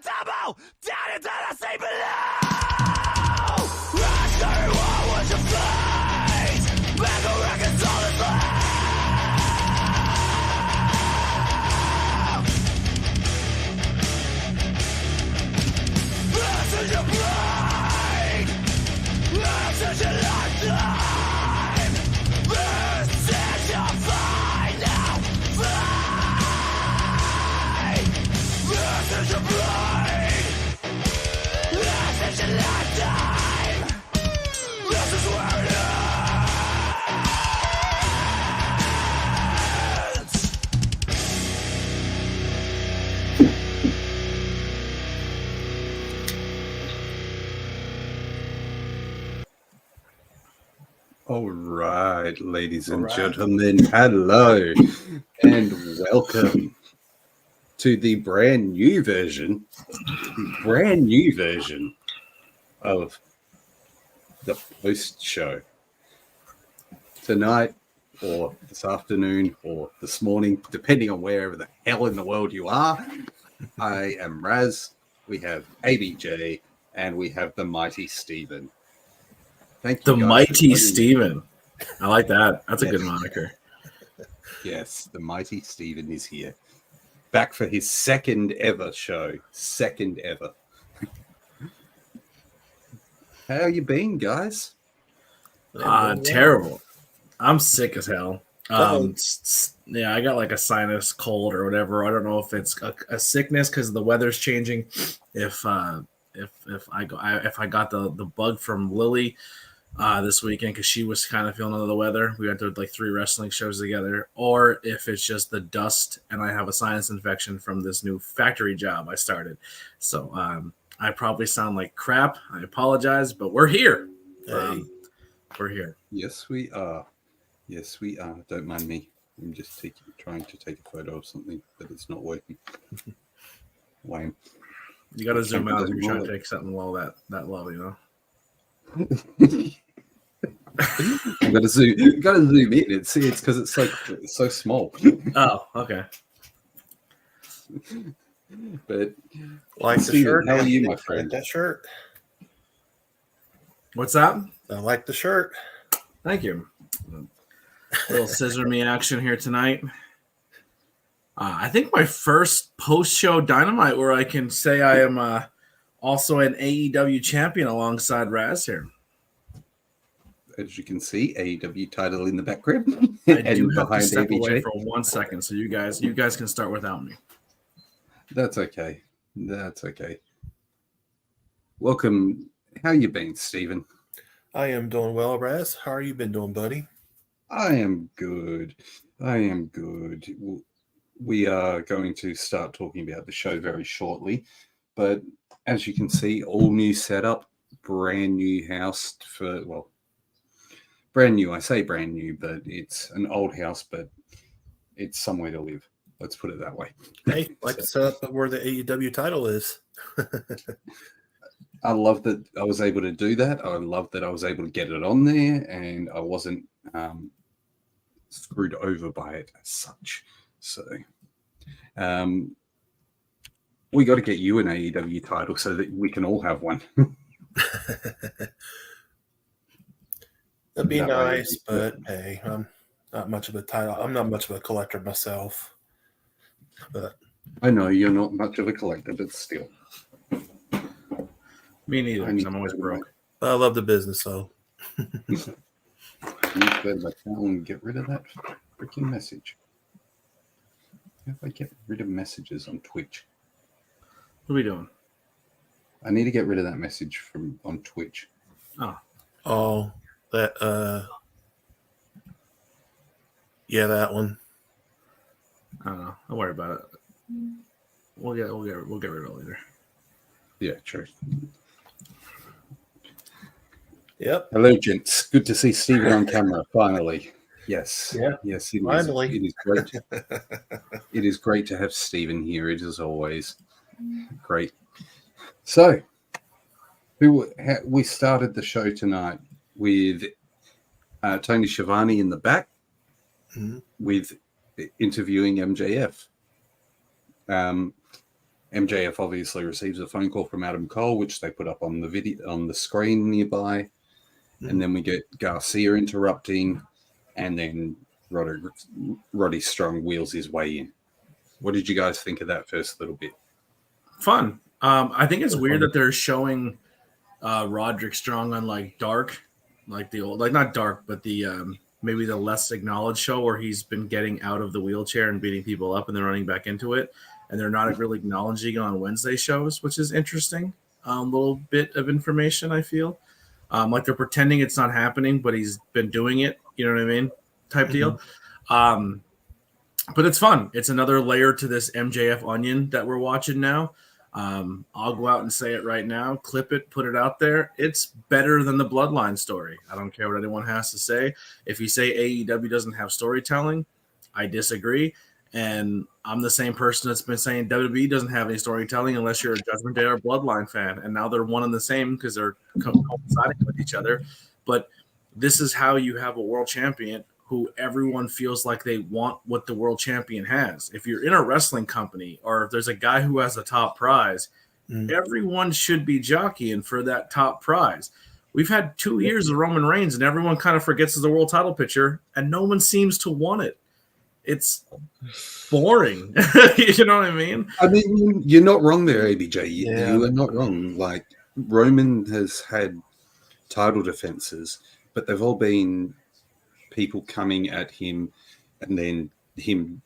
tumble down into the sea below. Raspberry, what was your face? Back a record, solid slave. This is your brain. This is your lifetime. This is your final fight. This is your brain. This is your lifetime. This is where it ends. All right, ladies and gentlemen, hello and welcome to the brand new version of the post show. Tonight, or this afternoon, or this morning, depending on wherever the hell in the world you are, I am Raz, we have ABJ, and we have the mighty Steven. Thank you. The mighty Steven. I like that. That's a good moniker. Yes, the mighty Steven is here. Back for his second ever show. Second ever. How you been, guys? Terrible. I'm sick as hell. Yeah, I got like a sinus cold or whatever. I don't know if it's a sickness because the weather's changing. If I got the bug from Lily this weekend because she was kind of feeling under the weather. We went to like 3 wrestling shows together, or if it's just the dust and I have a sinus infection from this new factory job I started. So I probably sound like crap. I apologize, but we're here. We're here. Yes, we are. Yes, we are. Don't mind me. I'm just trying to take a photo of something, but it's not working. Lame. You got to zoom out if you're trying to take something low that low, you know. You got to zoom in and see. It's because it's so small. Oh, okay. But like the Steven, shirt. how are you, my friend? That shirt. What's that? I like the shirt. Thank you. Little scissor me action here tonight. I think my first post-show Dynamite where I can say I am also an AEW champion alongside Raz here. As you can see, AEW title in the background. I do have to step away for 1 second, so you guys can start without me. That's okay. That's okay. Welcome. How you been, Steven? I am doing well, Raz. How are you been doing, buddy? I am good. We are going to start talking about the show very shortly, but as you can see, all new setup, brand new house brand new. I say brand new, but it's an old house, but it's somewhere to live. Let's put it that way. Hey, like to set up where the AEW title is. I love that I was able to do that. I love that I was able to get it on there, and I wasn't screwed over by it as such. So we got to get you an AEW title so that we can all have one. That'd be nice, but hey, I'm not much of a title. I'm not much of a collector myself. But I know you're not much of a collector, but still. Me neither. I'm always broke. I love the business, though. Get rid of that freaking message. How do I get rid of messages on Twitch? What are we doing? I need to get rid of that message on Twitch. Oh, that yeah, that one. I don't know. Don't worry about it. We'll get rid of it later. Yeah, true. Yep. Hello, gents. Good to see Steven on camera finally. Yes. Yeah. Yes. Finally. It is great. It is great to have Steven here. It is always great. So, we started the show tonight with Tony Schiavone in the back, with interviewing MJF. MJF obviously receives a phone call from Adam Cole, which they put up on the video on the screen nearby. And then we get Garcia interrupting, and then Roddy Strong wheels his way in. What did you guys think of that first little bit? Fun. I think it's weird that they're showing Roderick Strong on like Dark, like the old, like not Dark, but the maybe the less acknowledged show where he's been getting out of the wheelchair and beating people up and then running back into it. And they're not really acknowledging on Wednesday shows, which is interesting. Little bit of information, I feel. Like they're pretending it's not happening, but he's been doing it. You know what I mean? Type deal. But it's fun. It's another layer to this MJF onion that we're watching now. I'll go out and say it right now. Clip it, put it out there. It's better than the Bloodline story. I don't care what anyone has to say. If you say AEW doesn't have storytelling, I disagree. And I'm the same person that's been saying WWE doesn't have any storytelling unless you're a Judgment Day or Bloodline fan. And now they're one and the same because they're coinciding with each other. But this is how you have a world champion who everyone feels like they want what the world champion has. If you're in a wrestling company or if there's a guy who has a top prize, everyone should be jockeying for that top prize. We've had 2 years of Roman Reigns and everyone kind of forgets the world title picture and no one seems to want it. It's boring. You know what I mean? I mean, you're not wrong there, ABJ. You are not wrong. Like, Roman has had title defenses, but they've all been people coming at him and then him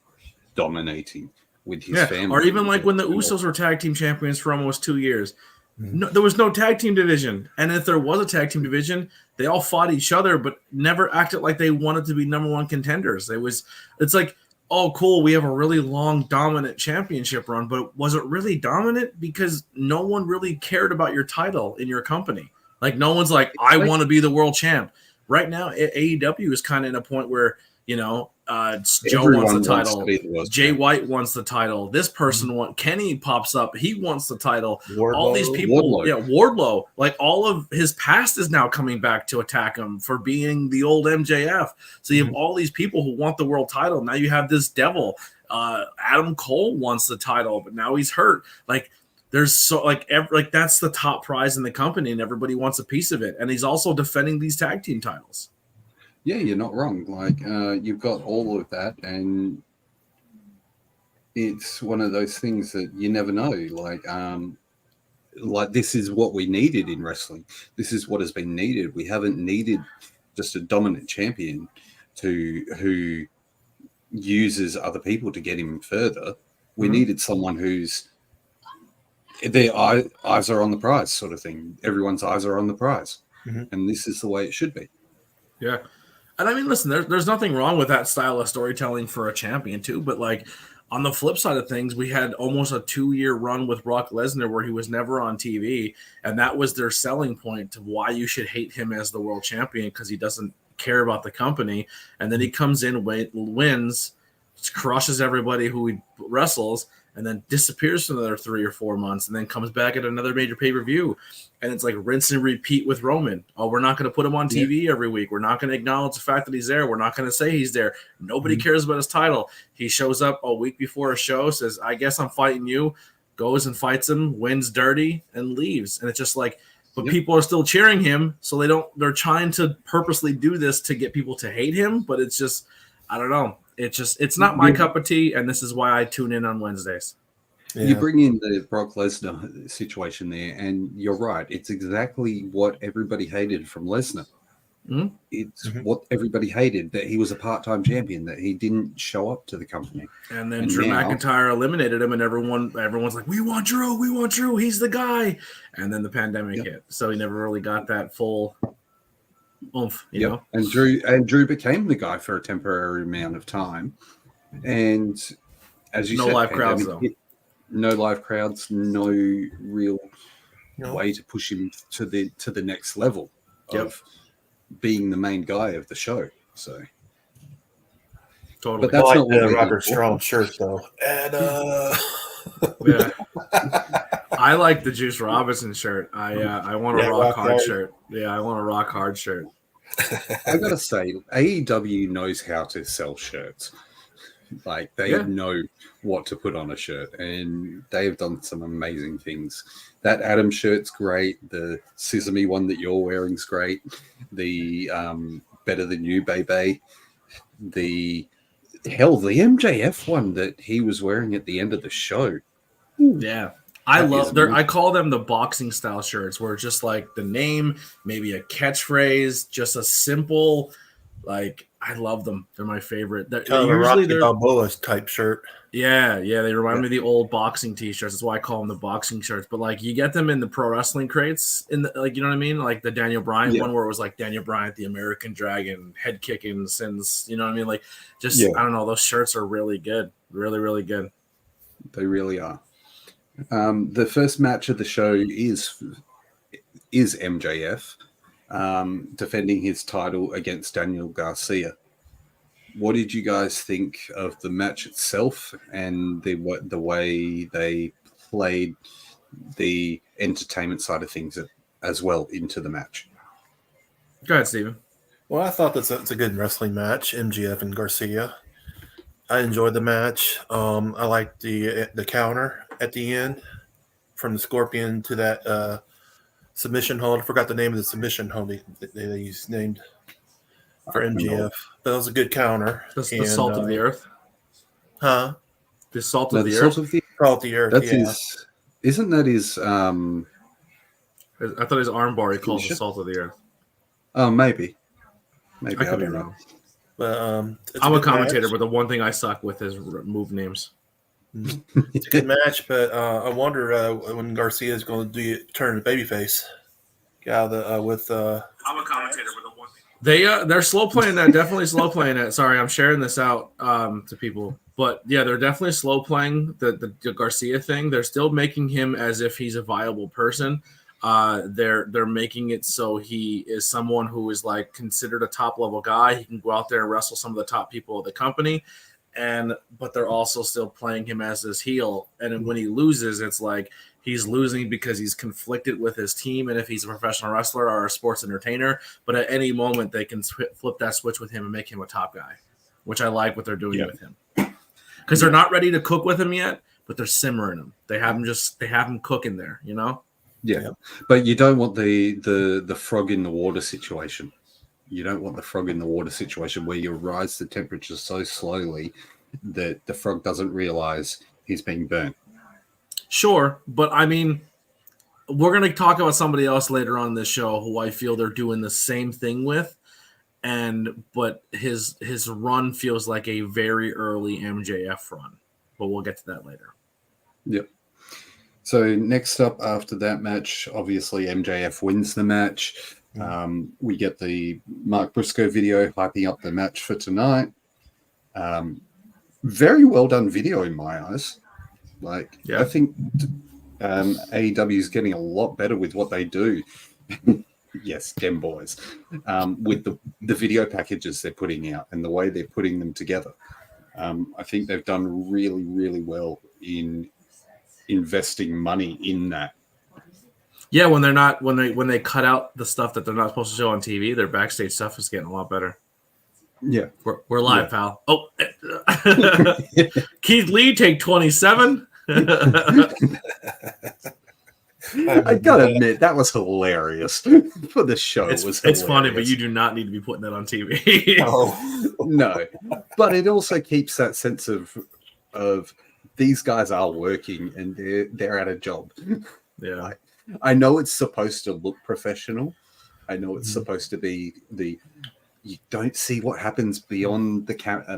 dominating with his family. Or even like when the Usos were tag team champions for almost 2 years. No, there was no tag team division. And if there was a tag team division, they all fought each other, but never acted like they wanted to be number one contenders. It's like, oh, cool, we have a really long dominant championship run, but was it really dominant? Because no one really cared about your title in your company. Like, no one's like, I want to be the world champ. Right now, AEW is kind of in a point where, you know, Joe wants the title. Jay White wants the title. This person wants. Kenny pops up. He wants the title. All these people, Wardlow. Like all of his past is now coming back to attack him for being the old MJF. So you have all these people who want the world title. Now you have this devil. Adam Cole wants the title, but now he's hurt. Like there's so like that's the top prize in the company, and everybody wants a piece of it. And he's also defending these tag team titles. Yeah, you're not wrong. Like, you've got all of that, and it's one of those things that you never know. Like this is what we needed in wrestling. This is what has been needed. We haven't needed just a dominant champion who uses other people to get him further. We needed someone whose their eyes are on the prize, sort of thing. Everyone's eyes are on the prize, and this is the way it should be. Yeah. And I mean, listen, there's nothing wrong with that style of storytelling for a champion too. But like on the flip side of things, we had almost a 2-year run with Brock Lesnar where he was never on TV. And that was their selling point to why you should hate him as the world champion, because he doesn't care about the company. And then he comes in, wins, crushes everybody who he wrestles, and then disappears for another 3 or 4 months, and then comes back at another major pay-per-view. And it's like rinse and repeat with Roman. Oh, we're not going to put him on TV every week. We're not going to acknowledge the fact that he's there. We're not going to say he's there. Nobody cares about his title. He shows up a week before a show, says, I guess I'm fighting you, goes and fights him, wins dirty, and leaves. And it's just like, but people are still cheering him, so they're trying to purposely do this to get people to hate him, but it's just, I don't know. It's not my cup of tea, and this is why I tune in on Wednesdays. Yeah. You bring in the Brock Lesnar situation there, and you're right. It's exactly what everybody hated from Lesnar. It's what everybody hated, that he was a part-time champion, that he didn't show up to the company. And then Drew McIntyre eliminated him, and everyone's like, we want Drew, he's the guy. And then the pandemic hit, so he never really got that full oomph, you know. And Drew became the guy for a temporary amount of time, and as you said, live crowds though. No live crowds, no real way to push him to the next level of being the main guy of the show. So totally. But that's not the Roderick Strong shirt though. And yeah. I like the Juice Robinson shirt. I want a rock hard shirt. Yeah, I want a rock hard shirt. I gotta say, AEW knows how to sell shirts. Like they know what to put on a shirt, and they have done some amazing things. That Adam shirt's great. The Sesame one that you're wearing's great. The Better Than You, Baby. The MJF one that he was wearing at the end of the show. Yeah. I call them the boxing style shirts where it's just like the name, maybe a catchphrase, just a simple, like, I love them. They're my favorite. Usually they're Balboa type shirt. Yeah. They remind me of the old boxing t-shirts. That's why I call them the boxing shirts. But like you get them in the pro wrestling crates like, you know what I mean? Like the Daniel Bryan one where it was like Daniel Bryan, the American Dragon, head kicking sins, you know what I mean? Like just I don't know, those shirts are really good. Really, really good. They really are. The first match of the show is MJF defending his title against Daniel Garcia. What did you guys think of the match itself and the way they played the entertainment side of things as well into the match? Go ahead, Steven. Well, I thought that's a good wrestling match, MJF and Garcia. I enjoyed the match. I liked the counter at the end from the Scorpion to that submission hold. I forgot the name of the submission hold they named for MJF. But it was a good counter. The salt of the earth? Huh? The salt of the earth? Salt of the earth, that's isn't that his... I thought his armbar he calls the salt of the earth. Oh, maybe. I could be wrong. But, I'm a commentator, match. But the one thing I suck with is move names. It's a good match, but I wonder when Garcia is going to turn babyface. I'm a commentator, but the one thing they're slow playing that. Definitely slow playing it. Sorry, I'm sharing this out to people, but yeah, they're definitely slow playing the Garcia thing. They're still making him as if he's a viable person. They're making it so he is someone who is like considered a top level guy. He can go out there and wrestle some of the top people of the company, but they're also still playing him as this heel. And when he loses, it's like he's losing because he's conflicted with his team. And if he's a professional wrestler or a sports entertainer, but at any moment they can flip that switch with him and make him a top guy, which I like what they're doing with him because they're not ready to cook with him yet, but they're simmering him. They have him cooking there, you know? Yeah, but you don't want the frog in the water situation. You don't want the frog in the water situation where you rise the temperature so slowly that the frog doesn't realize he's being burnt. Sure, but I mean, we're going to talk about somebody else later on this show who I feel they're doing the same thing with, but his run feels like a very early MJF run. But we'll get to that later. Yep. So next up after that match, obviously MJF wins the match. We get the Mark Briscoe video hyping up the match for tonight. Very well done video in my eyes. I think AEW is getting a lot better with what they do. Yes, dem boys. With the video packages they're putting out and the way they're putting them together. I think they've done really, really well in investing money in that. Yeah, when they cut out the stuff that they're not supposed to show on TV, their backstage stuff is getting a lot better. Yeah, we're live, pal. Oh, Keith Lee, take 27. I gotta admit that was hilarious for the show. It's funny, but you do not need to be putting that on TV. No, but it also keeps that sense of these guys are working and they're at a job. Yeah, I know it's supposed to look professional. I know it's supposed to be you don't see what happens beyond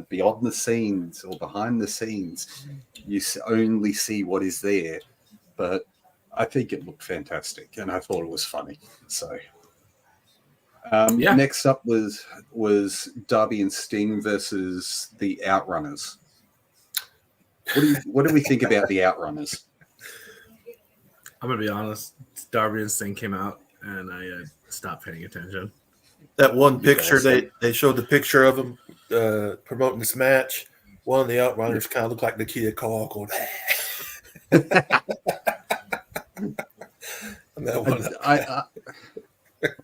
beyond the scenes or behind the scenes. You only see what is there. But I think it looked fantastic, and I thought it was funny. So, next up was Darby and Sting versus the Outrunners. What do we think about the Outrunners? I'm gonna be honest. Darby and Sting came out, and I stopped paying attention. That one picture they showed the picture of them promoting this match. One of the Outrunners kind of looked like Nikita Cole going.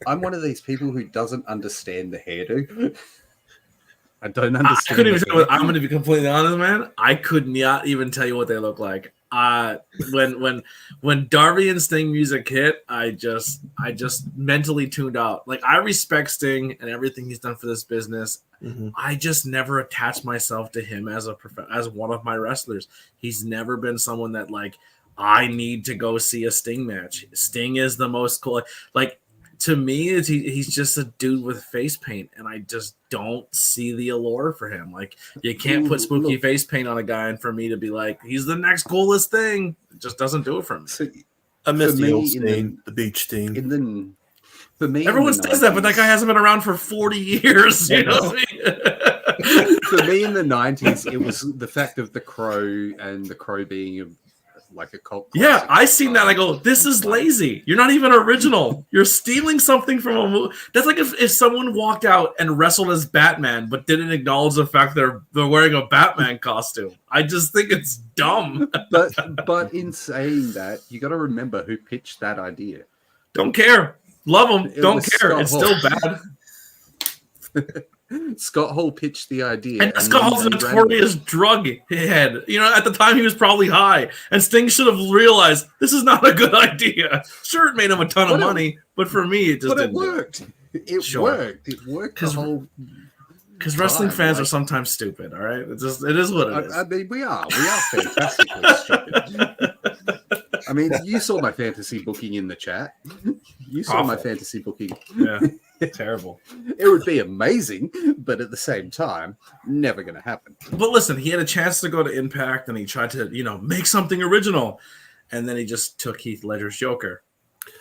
I'm one of these people who doesn't understand the hairdo. I don't I understand. couldn't even. I'm going to be completely honest, man. I could not even tell you what they look like. When Darby and Sting music hit, I just mentally tuned out. Like, I respect Sting and everything he's done for this business. Mm-hmm. I just never attached myself to him as one of my wrestlers. He's never been someone that, like, I need to go see a Sting match. Sting is the most cool. Like, to me, he's just a dude with face paint, and I just don't see the allure for him. Like, you can't put spooky face paint on a guy, and for me to be like, he's the next coolest thing, it just doesn't do it for me. So, I miss the old Sting, the beach Sting. For me, everyone says that, but that guy hasn't been around for 40 years. You know what I mean? For me, in the 90s, it was the fact of the Crow and the Crow being like a cult. Yeah, I seen that. I go, this is lazy. You're not even original. You're stealing something from a movie. That's like if someone walked out and wrestled as Batman, but didn't acknowledge the fact they're wearing a Batman costume. I just think it's dumb. But in saying that, you got to remember who pitched that idea. Don't care. Love them. Don't care. Scott It's Hall. still bad. Scott Hall pitched the idea. And Scott Hall's a notorious drug head. You know, at the time he was probably high. And Sting should have realized this is not a good idea. Sure, it made him a ton of money, but for me, it just didn't work. It worked. It worked. Because wrestling fans are sometimes stupid. All right, it is what it is. I mean, we are fantastically stupid. I mean, you saw my fantasy booking in the chat. You saw my fantasy booking. Yeah, terrible. It would be amazing, but at the same time, never going to happen. But listen, he had a chance to go to Impact, and he tried to, make something original, and then he just took Heath Ledger's Joker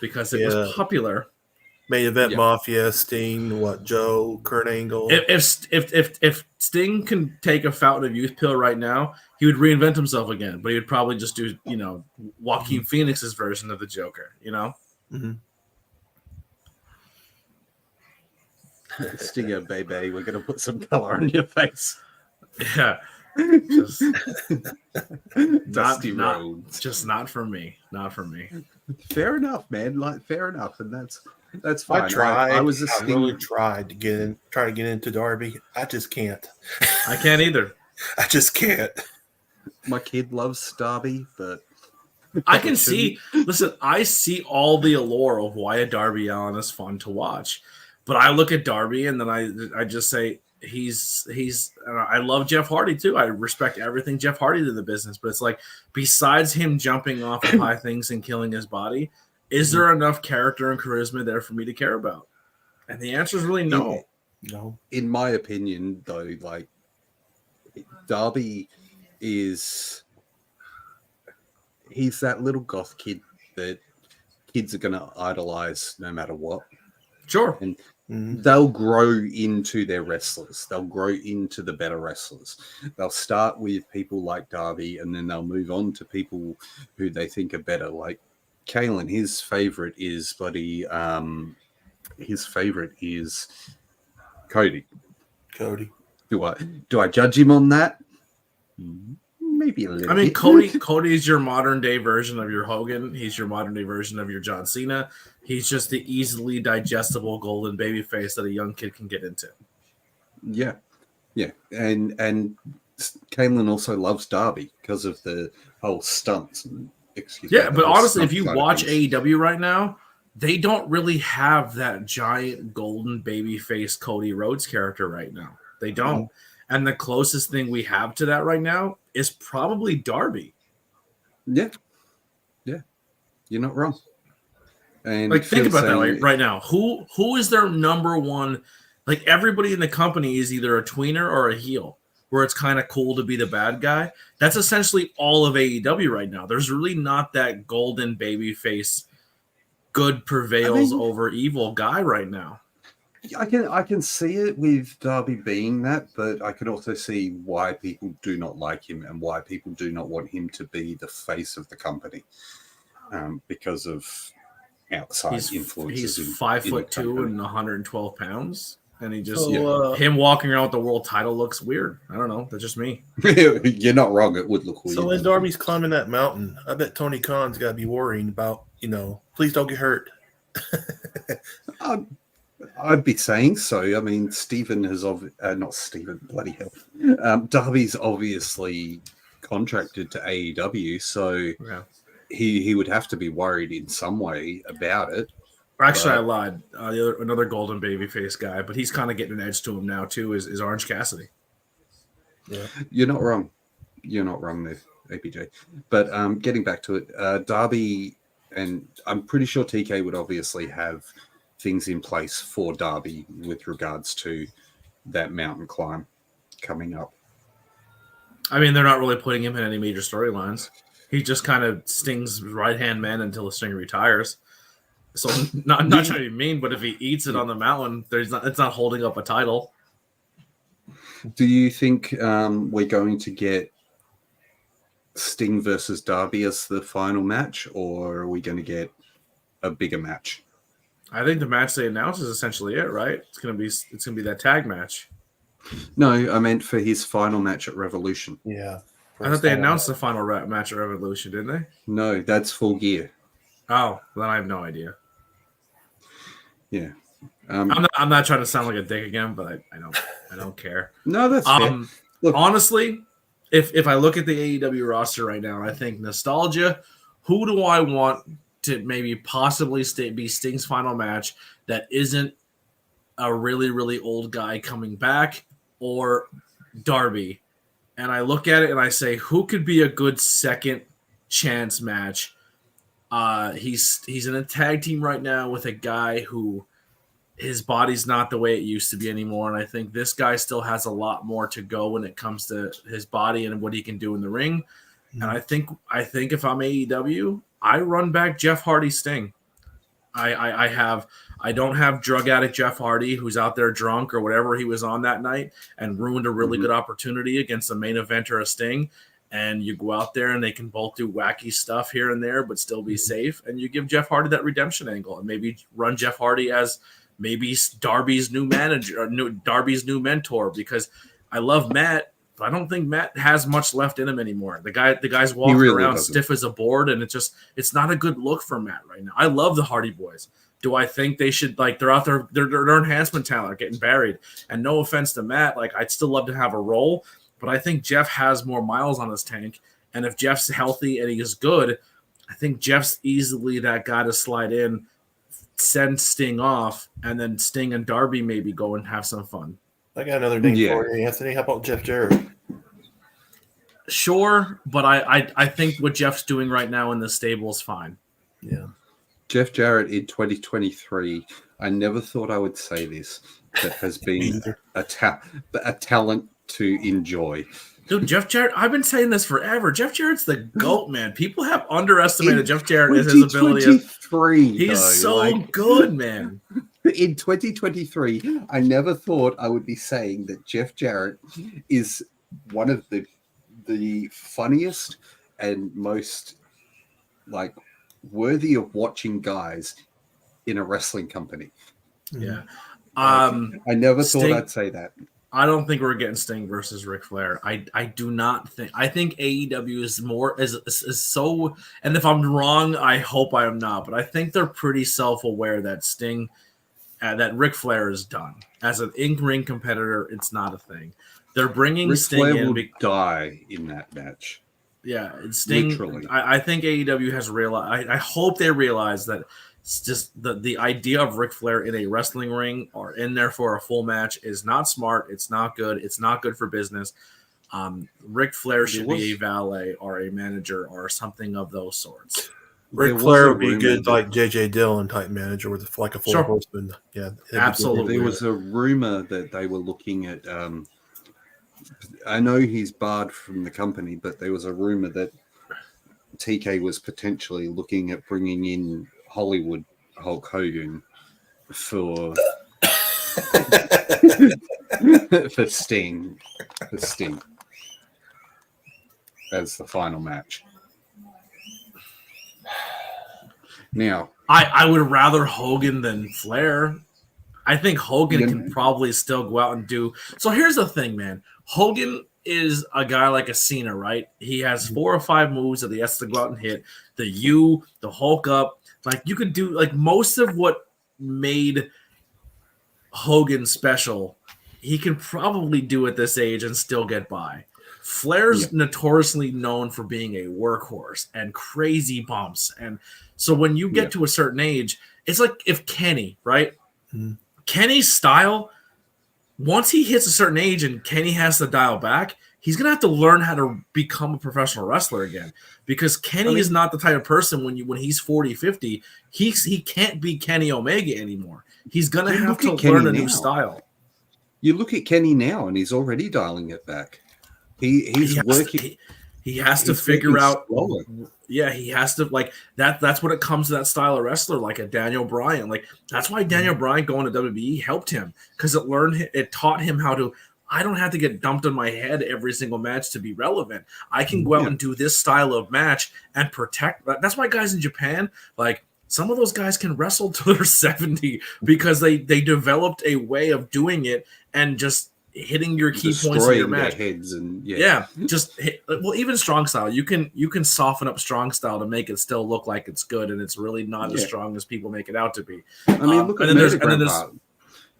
because it was popular. Main Event Mafia, Sting, Joe, Kurt Angle. If Sting can take a Fountain of Youth pill right now, he would reinvent himself again. But he would probably just do, Joaquin Phoenix's version of the Joker. Mm-hmm. Stinger, baby, we're gonna put some color on your face. Yeah, Dusty roads. Just not for me. Not for me. Fair enough, man. Fair enough, and that's fine. I tried. I really tried to get into Darby. I just can't. I can't either. I just can't. My kid loves Darby, but I can see. Listen, I see all the allure of why a Darby Allin is fun to watch, but I look at Darby and then I just say he's. I love Jeff Hardy too. I respect everything Jeff Hardy did in the business, but it's like besides him jumping off of high things and killing his body, is there enough character and charisma there for me to care about? And the answer is really no. No. In my opinion, though, like Darby he's that little goth kid that kids are going to idolize no matter what. Sure. And they'll grow into their wrestlers. They'll grow into the better wrestlers. They'll start with people like Darby, and then they'll move on to people who they think are better. Like Kalen, his favorite is Cody. Cody. Do I judge him on that? Maybe a little. I mean, bit. Cody's your modern day version of your Hogan. He's your modern day version of your John Cena. He's just the easily digestible golden baby face that a young kid can get into. Yeah. And Kalen also loves Darby because of the whole stunts. But honestly, if you watch AEW right now, they don't really have that giant golden baby face Cody Rhodes character right now. They don't. And the closest thing we have to that right now is probably Darby. Yeah. You're not wrong. And like, think about that right now. Who is their number one? Like, everybody in the company is either a tweener or a heel, where it's kind of cool to be the bad guy. That's essentially all of AEW right now. There's really not that golden baby face, good prevails over evil guy right now. I can see it with Darby being that, but I can also see why people do not like him and why people do not want him to be the face of the company, because of outside influences. He's 5'2" and 112 pounds, and he just him walking around with the world title looks weird. I don't know. That's just me. You're not wrong. It would look weird. So when Darby's climbing that mountain, I bet Tony Khan's got to be worrying about, please don't get hurt. I'd be saying so. I mean, Stephen has not Stephen, bloody hell. Darby's obviously contracted to AEW, so Yeah. he would have to be worried in some way about it. Actually, I lied. Another golden babyface guy, but he's kind of getting an edge to him now too. Is Orange Cassidy? Yeah. You're not wrong. You're not wrong there, APJ. But getting back to it, Darby, and I'm pretty sure TK would obviously have things in place for Darby with regards to that mountain climb coming up. I mean, they're not really putting him in any major storylines. He just kind of Sting's right-hand man until the Sting retires. So not trying to be mean, but if he eats it on the mountain, it's not holding up a title. Do you think we're going to get Sting versus Darby as the final match, or are we going to get a bigger match? I think the match they announced is essentially it, right? It's gonna be that tag match. No, I meant for his final match at Revolution. Yeah. I thought they announced the final match at Revolution, didn't they? No, that's Full Gear. Oh, then I have no idea. Yeah. I'm not trying to sound like a dick again, but I don't care. No, that's fair. Look, honestly, if I look at the AEW roster right now, I think nostalgia. Who do I want to maybe possibly be Sting's final match that isn't a really, really old guy coming back or Darby? And I look at it and I say, who could be a good second chance match? He's in a tag team right now with a guy who his body's not the way it used to be anymore. And I think this guy still has a lot more to go when it comes to his body and what he can do in the ring. Mm-hmm. And I think if I'm AEW, I run back Jeff Hardy Sting. I don't have drug addict Jeff Hardy who's out there drunk or whatever he was on that night and ruined a really good opportunity against a main eventer of Sting. And you go out there and they can both do wacky stuff here and there, but still be safe. And you give Jeff Hardy that redemption angle and maybe run Jeff Hardy as maybe Darby's new manager or Darby's new mentor, because I love Matt, but I don't think Matt has much left in him anymore. The guy's walking around stiff as a board, and it's not a good look for Matt right now. I love the Hardy Boys. Do I think they should, like, they're out there, their enhancement talent are getting buried. And no offense to Matt, like, I'd still love to have a role, but I think Jeff has more miles on his tank. And if Jeff's healthy and he is good, I think Jeff's easily that guy to slide in, send Sting off, and then Sting and Darby maybe go and have some fun. I got another name for you, Anthony. How about Jeff Jarrett? Sure, but I think what Jeff's doing right now in the stable is fine. Yeah. Jeff Jarrett in 2023, I never thought I would say this, but has been a talent to enjoy. Dude, Jeff Jarrett, I've been saying this forever. Jeff Jarrett's the GOAT, man. People have underestimated Jeff Jarrett as his ability. He's so good, man. In 2023, I never thought I would be saying that Jeff Jarrett is one of the funniest and most, like, worthy of watching guys in a wrestling company. Yeah. I never thought I'd say that. I don't think we're getting Sting versus Ric Flair. I do not think. I think AEW is so. And if I'm wrong, I hope I am not. But I think they're pretty self-aware that Sting, that Ric Flair is done as an in-ring competitor. It's not a thing. They're bringing Ric Sting Flair in. Will die in that match. Yeah, Sting. Literally. I think AEW has realized. I hope they realize that. It's just the idea of Ric Flair in a wrestling ring or in there for a full match is not smart. It's not good. It's not good for business. Ric Flair should be a valet or a manager or something of those sorts. Ric Flair would be good, like J.J. Dillon type manager with like a full horseman. Yeah, absolutely. There was a rumor that they were looking at. I know he's barred from the company, but there was a rumor that TK was potentially looking at bringing in Hollywood Hulk Hogan for Sting as the final match. Now, I would rather Hogan than Flair. I think Hogan can probably still go out and do. So here's the thing, man. Hogan is a guy like a Cena, right? He has 4 or 5 moves that he has to go out and hit. The U, the Hulk up. Like, you could do, like, most of what made Hogan special, he can probably do at this age and still get by. Flair's notoriously known for being a workhorse and crazy bumps. And so when you get to a certain age, it's like if Kenny, right? Mm. Kenny's style, once he hits a certain age and Kenny has to dial back, he's going to have to learn how to become a professional wrestler again, because Kenny is not the type of person when he's 40, 50, he can't be Kenny Omega anymore. He's going to have to learn a new style. You look at Kenny now and he's already dialing it back. He's working. He has to figure out. Yeah, he has to that. That's what it comes to that style of wrestler, like a Daniel Bryan. Like that's why Daniel Bryan going to WWE helped him, because it taught him how to. I don't have to get dumped on my head every single match to be relevant. I can go out and do this style of match and protect. That's why guys in Japan, like some of those guys can wrestle till they're 70 because they developed a way of doing it and just hitting your key points in your match. Heads and just hit, even strong style. You can soften up strong style to make it still look like it's good, and it's really not as strong as people make it out to be. I mean, look at Murder Grandpa.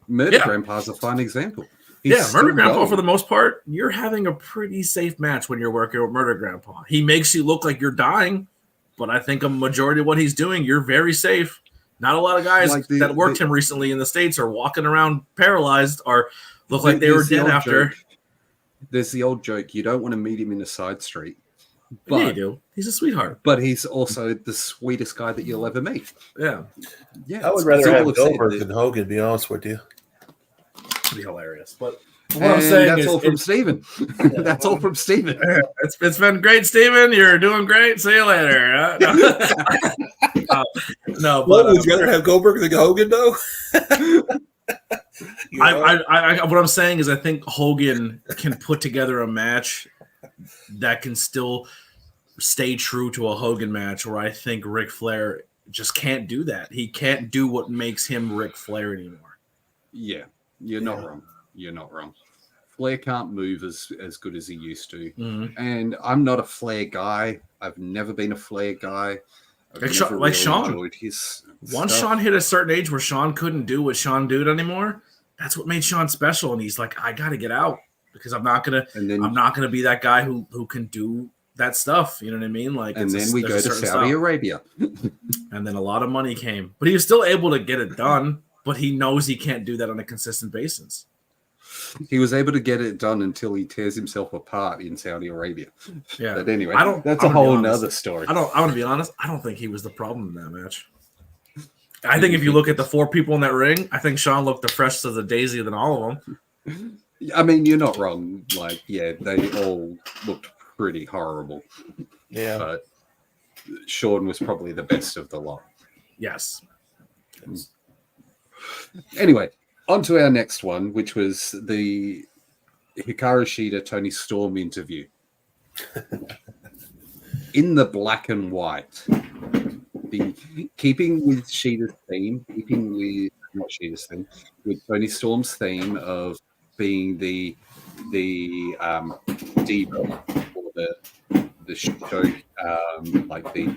Murder Grandpa's a fine example. Murder Grandpa, for the most part, you're having a pretty safe match when you're working with Murder Grandpa. He makes you look like you're dying, but I think a majority of what he's doing, you're very safe. Not a lot of guys that worked him recently in the States are walking around paralyzed or look like they were dead after. There's the old joke, you don't want to meet him in a side street. But, you do. He's a sweetheart. But he's also the sweetest guy that you'll ever meet. Yeah. I would rather have Goldberg than Hogan, to be honest with you. Be hilarious, but what I'm saying that's all from Steven. That's all from Steven. It's been great, Steven. You're doing great. See you later. No, but would you rather have Goldberg than Hogan, though? What I'm saying is, I think Hogan can put together a match that can still stay true to a Hogan match, where I think Ric Flair just can't do that. He can't do what makes him Ric Flair anymore. Yeah. You're not wrong. You're not wrong. Flair can't move as good as he used to. Mm-hmm. And I'm not a Flair guy. I've never been a Flair guy. Like Sean. Once Sean hit a certain age where Sean couldn't do what Sean did anymore, that's what made Sean special. And he's like, I got to get out because I'm not gonna be that guy who can do that stuff. You know what I mean? Like, and then we go to Saudi Arabia. And then a lot of money came. But he was still able to get it done. But he knows he can't do that on a consistent basis. He was able to get it done until he tears himself apart in Saudi Arabia. Yeah. But anyway, that's a whole nother story. I want to be honest. I don't think he was the problem in that match. I think if you look at the 4 people in that ring, I think Sean looked the freshest as a daisy than all of them. I mean, you're not wrong. Like, they all looked pretty horrible. Yeah. But Sean was probably the best of the lot. Yes. Anyway, on to our next one, which was the Hikaru Shida Tony Storm interview. In the black and white. Keeping with Shida's theme, with Tony Storm's theme of being the diva or the show, like the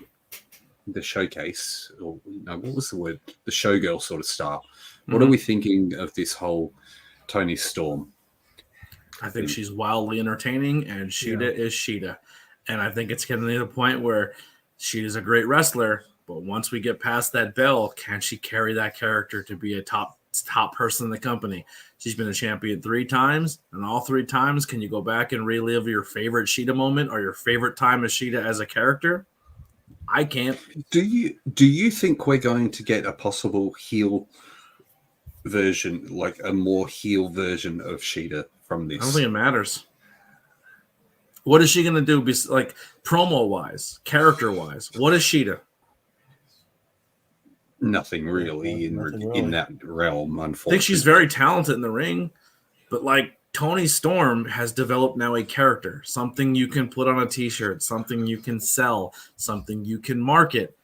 showcase, or no, what was the word? The showgirl sort of style. What are we thinking of this whole Tony Storm? I think she's wildly entertaining, and Shida is Shida. And I think it's getting to the point where Shida's a great wrestler, but once we get past that bell, can she carry that character to be a top person in the company? She's been a champion 3 times, and all 3 times, can you go back and relive your favorite Shida moment or your favorite time as Shida as a character? I can't. Do you think we're going to get a possible heel version, like a more heel version of Shida from this? I don't think it matters. What is she going to do, like promo-wise, character-wise? What is Shida? Nothing really in that realm, unfortunately. I think she's very talented in the ring, but like Tony Storm has developed now a character, something you can put on a t-shirt, something you can sell, something you can market.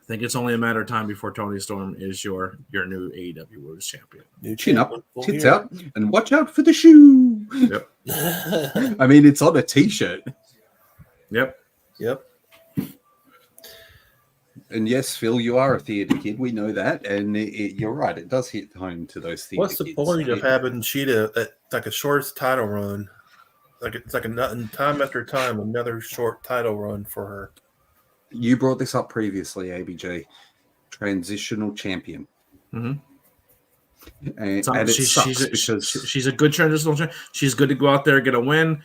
I think it's only a matter of time before Tony Storm is your new AEW World Champion. Chin up, tits out, and watch out for the shoe. Yep. I mean, it's on a t-shirt. Yep. And yes, Phil, you are a theatre kid. We know that, and you're right. It does hit home to those theatre What's the kids. point of having Cheetah like a short title run? Like it's like time after time, another short title run for her. You brought this up previously, ABJ. Transitional champion. Mm-hmm. And it sucks because she's a good transitional champion. She's good to go out there, get a win,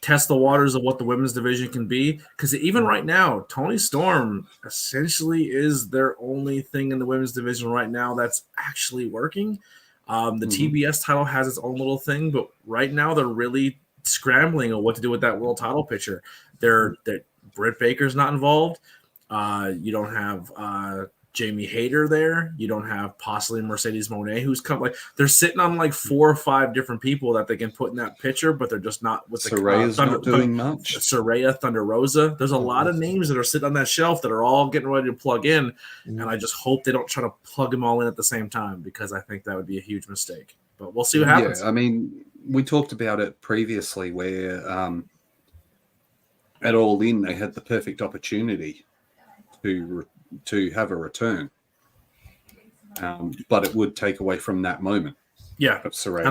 test the waters of what the women's division can be. Because even right now, Toni Storm essentially is their only thing in the women's division right now that's actually working. The TBS title has its own little thing, but right now they're really scrambling on what to do with that world title picture. Britt Baker's not involved. You don't have Jamie Hayter there. You don't have possibly Mercedes Moné, who's come. Like they're sitting on like 4 or 5 different people that they can put in that picture, but they're just not with Soraya's not doing much. Soraya, Thunder Rosa. There's a lot of names that are sitting on that shelf that are all getting ready to plug in, and I just hope they don't try to plug them all in at the same time because I think that would be a huge mistake. But we'll see what happens. Yeah, I mean, we talked about it previously where at All In they had the perfect opportunity to have a return, but it would take away from that moment. Yeah, of Saraya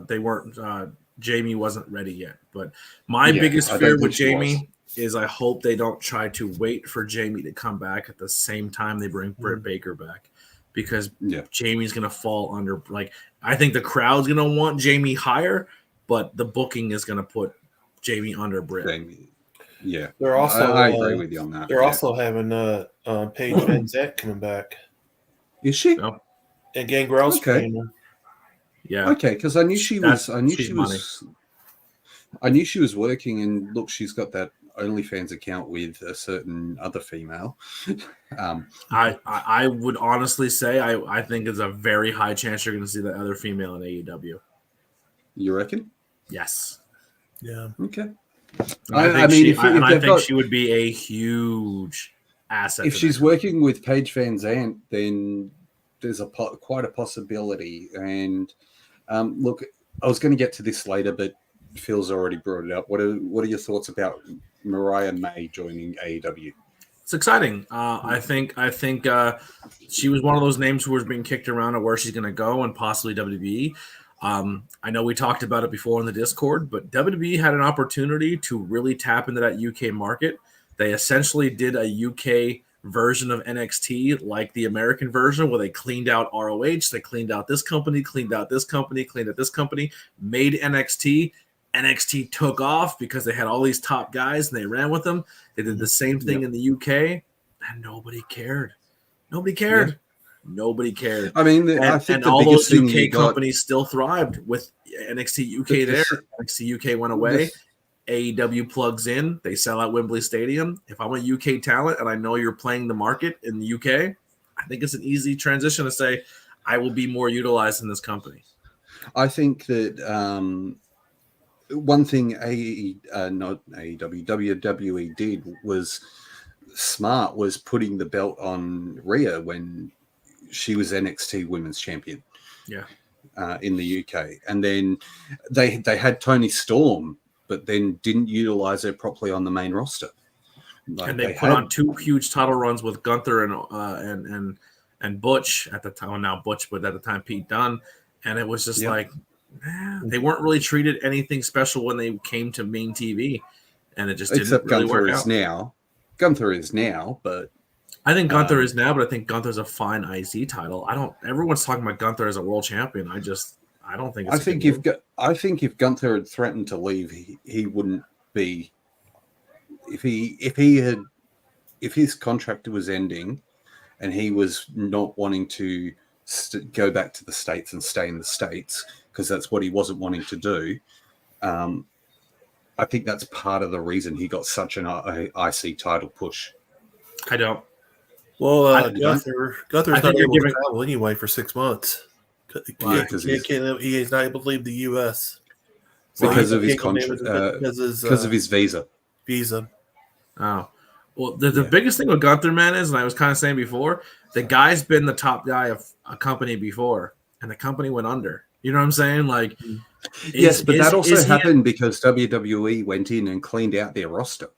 they weren't. Jamie wasn't ready yet, but my biggest fear with Jamie is I hope they don't try to wait for Jamie to come back at the same time they bring Britt Baker back, because Jamie's gonna fall under. Like I think the crowd's gonna want Jamie higher, but the booking is gonna put Jamie under Britt. Jamie. Yeah, they're also. I agree with you on that. They're also having Paige Van Zant coming back. Is she? No. And Gangrel's trainer. Yeah. Okay, because I knew she was. I knew she was working, and look, she's got that OnlyFans account with a certain other female. I would honestly say I think it's a very high chance you're going to see that other female in AEW. You reckon? Yes. Yeah. Okay. I think she would be a huge asset. If she's working with Paige Van Zant, then there's quite a possibility. And look, I was going to get to this later, but Phil's already brought it up. What are your thoughts about Mariah May joining AEW? It's exciting. I think she was one of those names who was being kicked around at where she's going to go and possibly WWE. I know we talked about it before in the Discord, but WWE had an opportunity to really tap into that UK market. They essentially did a UK version of NXT like the American version, where they cleaned out ROH, they cleaned out this company, cleaned out this company, cleaned out this company, made NXT. NXT took off because they had all these top guys and they ran with them. They did the same thing in the UK, and nobody cared. Nobody cared. Yeah. Nobody cared. I mean, I think all those UK companies still thrived with NXT UK there. NXT UK went away. AEW plugs in. They sell out Wembley Stadium. If I'm a UK talent and I know you're playing the market in the UK, I think it's an easy transition to say I will be more utilized in this company. I think that one thing WWE did was smart, was putting the belt on Rhea when she was NXT Women's Champion. Yeah. In the UK. And then they had Toni Storm, but then didn't utilize her properly on the main roster. Like and they put on 2 huge title runs with Gunther and Butch at the time. Well, now Butch, but at the time Pete Dunne. And it was just they weren't really treated anything special when they came to main TV. And it just didn't really work out. Gunther is now, but I think Gunther is now, but I think Gunther's a fine IC title. Everyone's talking about Gunther as a world champion. I don't think. I think if Gunther had threatened to leave, he wouldn't be. If his contract was ending, and he was not wanting to go back to the States and stay in the States because that's what he wasn't wanting to do. I think that's part of the reason he got such an IC title push. I don't. Well, Gunther's not able to travel anyway for 6 months. Because he's not able to leave the U.S. Because of his contract, because of his visa. Oh. Well, the biggest thing with Gunther, man, is, and I was kind of saying before, the guy's been the top guy of a company before, and the company went under. You know what I'm saying? Like, yes, but that also happened because WWE went in and cleaned out their roster.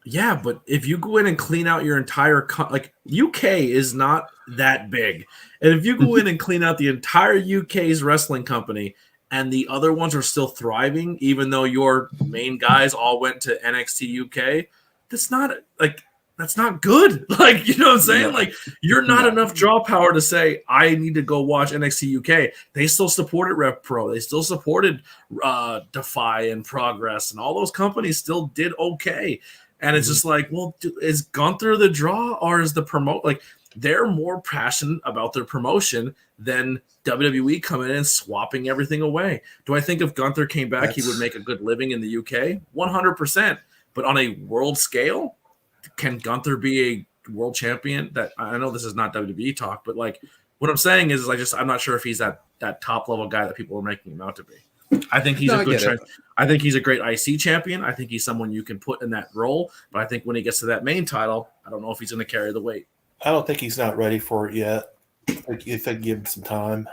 Yeah, but if you go in and clean out your entire like UK is not that big, and if you go in and clean out the entire UK's wrestling company, and the other ones are still thriving, even though your main guys all went to NXT UK, that's not like that's not good. Like you know what I'm saying? No. Like you're not No. enough draw power to say I need to go watch NXT UK. They still supported Rev Pro. They still supported Defy and Progress, and all those companies still did okay. And it's just like, well, is Gunther the draw or is the promote? Like, they're more passionate about their promotion than WWE coming in and swapping everything away. Do I think if Gunther came back, he would make a good living in the UK? 100%. But on a world scale, can Gunther be a world champion? That I know this is not WWE talk, but like what I'm saying is I'm not sure if he's that top level guy that people are making him out to be. I think he's a good I think he's a great IC champion. I think he's someone you can put in that role. But I think when he gets to that main title, I don't know if he's going to carry the weight. I don't think he's not ready for it yet. If they give him some time,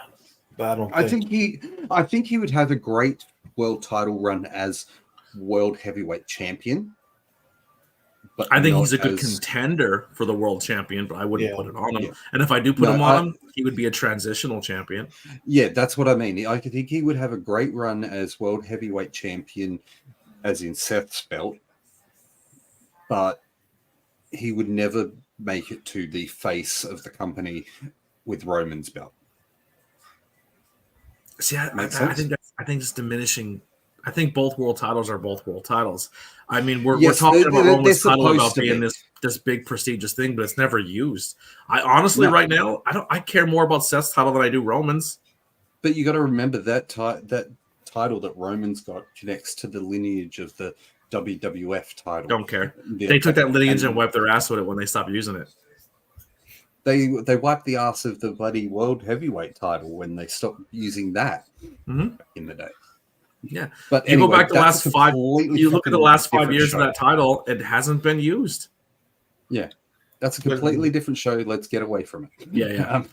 but I don't. I think he would have a great world title run as world heavyweight champion. But I think he's a good contender for the world champion, but I wouldn't put it on him. Yeah. And if I do put him on him, he would be a transitional champion. Yeah, that's what I mean. I think he would have a great run as world heavyweight champion, as in Seth's belt, but he would never make it to the face of the company with Roman's belt. See, I think it's diminishing. I think both world titles are both world titles. I mean, we're talking about Roman's title about being this big prestigious thing, but it's never used. I honestly, right now, I care more about Seth's title than I do Roman's. But you got to remember that title that Roman's got connects to the lineage of the WWF title. Don't care. They took that lineage and wiped their ass with it when they stopped using it. They wiped the ass of the bloody world heavyweight title when they stopped using that in the day. Yeah, but you go back to the last 5. You look at the last 5 years of that title; it hasn't been used. Yeah, that's a completely different show. Let's get away from it. Yeah.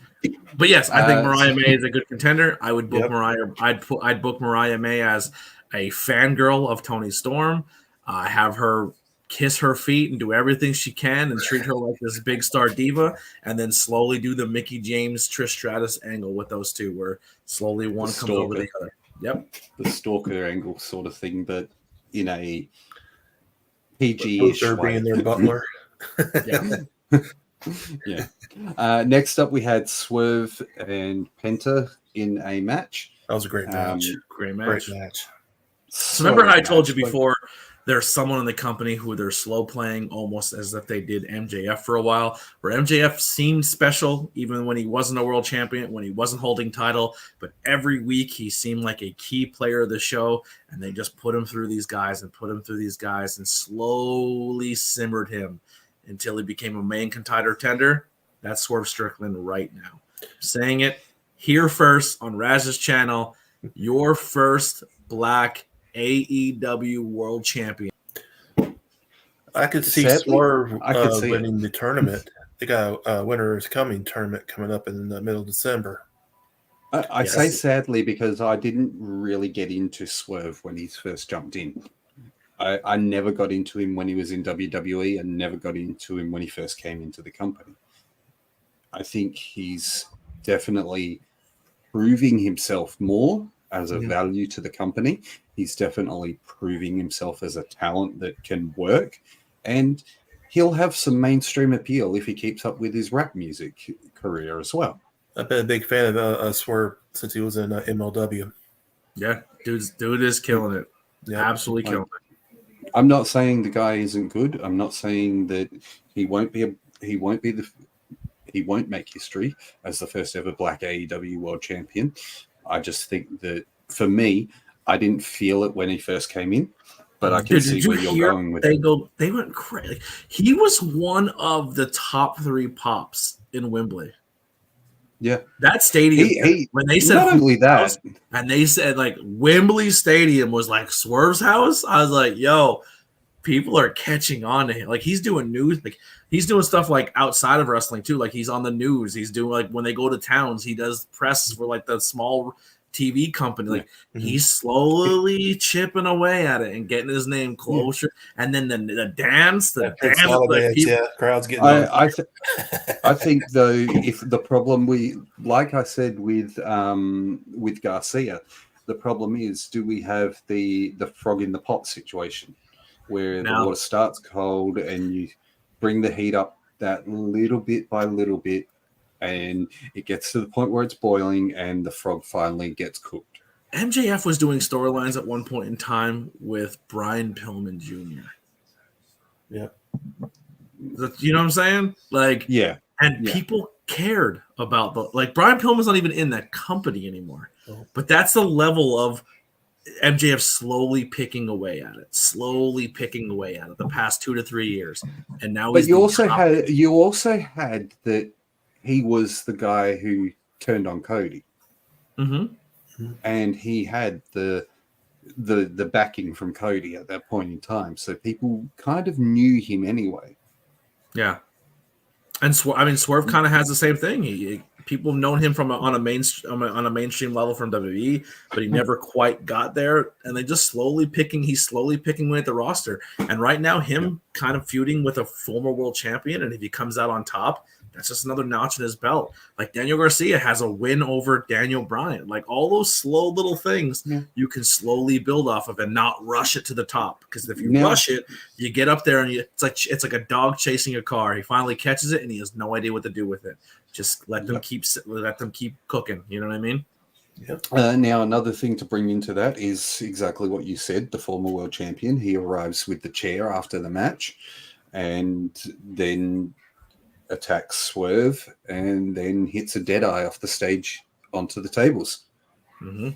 But yes, I think Mariah May is a good contender. I would book Mariah. I'd book Mariah May as a fangirl of Toni Storm. Have her kiss her feet and do everything she can and treat her like this big star diva, and then slowly do the Mickie James Trish Stratus angle with those two, where slowly one comes over the other. Yep, the stalker angle sort of thing, but in a PG-ish way. Being their butler. Yeah. Next up, we had Swerve and Penta in a match. That was a great match. Great match. So remember how I told you before? There's someone in the company who they're slow playing almost as if they did MJF for a while, where MJF seemed special even when he wasn't a world champion, when he wasn't holding title, but every week he seemed like a key player of the show, and they just put him through these guys and slowly simmered him until he became a main contender. That's Swerve Strickland right now. I'm saying it here first on Raz's channel, your first black AEW World Champion. I could see Swerve winning the tournament. They got a Winter is Coming tournament coming up in the middle of December. I say sadly because I didn't really get into Swerve when he first jumped in. I never got into him when he was in WWE and never got into him when he first came into the company. I think he's definitely proving himself more as a value to the company. He's definitely proving himself as a talent that can work, and he'll have some mainstream appeal if he keeps up with his rap music career as well. I've been a big fan of Swerve since he was in MLW. Yeah, dude is killing it. Yeah, absolutely killing it. I'm not saying the guy isn't good. I'm not saying that he won't make history as the first ever black AEW world champion. I just think that for me, I didn't feel it when he first came in, but I can see where you're going with it. They went crazy. He was one of the top 3 pops in Wembley. Yeah, that stadium. When they said not only that, and they said like Wembley Stadium was like Swerve's house. I was like, yo, people are catching on to him. Like he's doing news, like he's doing stuff like outside of wrestling too. Like he's on the news. He's doing like when they go to towns, he does press for like the small TV company. Like Yeah. he's slowly chipping away at it and getting his name closer. And then the dance, Like crowds getting. I think though, if the problem like I said with Garcia, the problem is, do we have the frog in the pot situation where the water starts cold and you bring the heat up that little bit by little bit, and it gets to the point where it's boiling and the frog finally gets cooked. MJF was doing storylines at one point in time with Brian Pillman Jr. Yeah. You know what I'm saying? Like, yeah. And people cared about Brian Pillman's not even in that company anymore. Oh. But that's the level of MJF slowly picking away at it the past 2 to 3 years. And now you also had that he was the guy who turned on Cody. Mm-hmm. And he had the backing from Cody at that point in time. So people kind of knew him anyway. Yeah. And Swerve kind of has the same thing. People have known him on a mainstream level from WWE, but he never quite got there. And they just he's slowly picking away at the roster. And right now, him kind of feuding with a former world champion, and if he comes out on top, that's just another notch in his belt. Like Daniel Garcia has a win over Daniel Bryan. Like all those slow little things you can slowly build off of and not rush it to the top. Because if you rush it, you get up there and it's like a dog chasing a car. He finally catches it and he has no idea what to do with it. Just let them keep cooking. You know what I mean? Yep. Now another thing to bring into that is exactly what you said. The former world champion, he arrives with the chair after the match, and then attacks Swerve and then hits a dead eye off the stage onto the tables. Mm-hmm.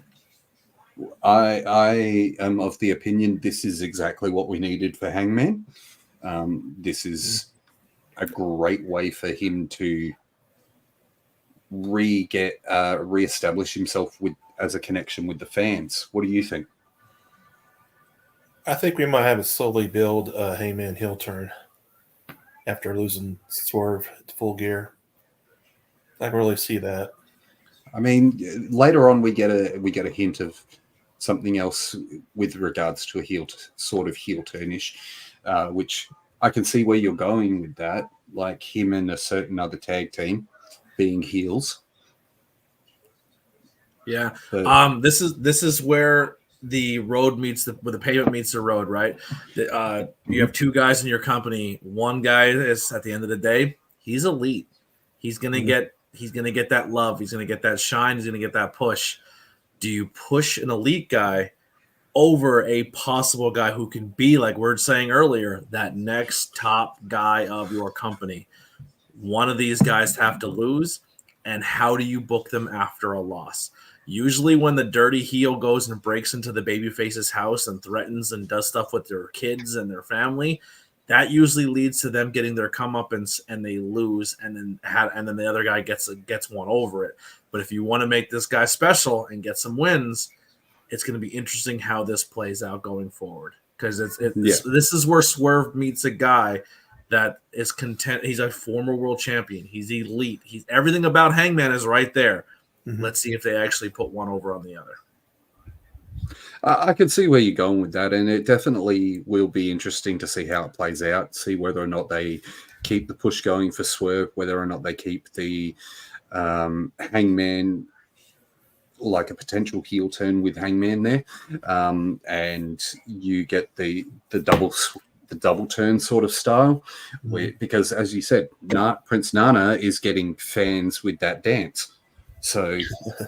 I am of the opinion this is exactly what we needed for Hangman. This is a great way for him to reestablish himself as a connection with the fans. What do you think? I think we might have a slowly build Hangman heel turn after losing Swerve to Full Gear. I can really see that. I mean, later on we get a hint of something else with regards to a sort of heel turnish, which I can see where you're going with that, like him and a certain other tag team being heels. Yeah. But, this is where the road where the pavement meets the road, right? You have two guys in your company. One guy is, at the end of the day, he's elite. He's gonna get that love. He's gonna get that shine. He's gonna get that push. Do you push an elite guy over a possible guy who can be, like we're saying earlier, that next top guy of your company? One of these guys have to lose, and how do you book them after a loss? Usually when the dirty heel goes and breaks into the babyface's house and threatens and does stuff with their kids and their family, that usually leads to them getting their comeuppance and they lose, and then the other guy gets one over it. But if you want to make this guy special and get some wins, it's going to be interesting how this plays out going forward, because this is where Swerve meets a guy that is content. He's a former world champion. He's elite. He's everything about Hangman is right there. Mm-hmm. Let's see if they actually put one over on the other. I can see where you're going with that, and it definitely will be interesting to see how it plays out, see whether or not they keep the push going for Swerve, whether or not they keep the Hangman, like a potential heel turn with Hangman there, and you get the double turn sort of style, because as you said, Prince Nana is getting fans with that dance. So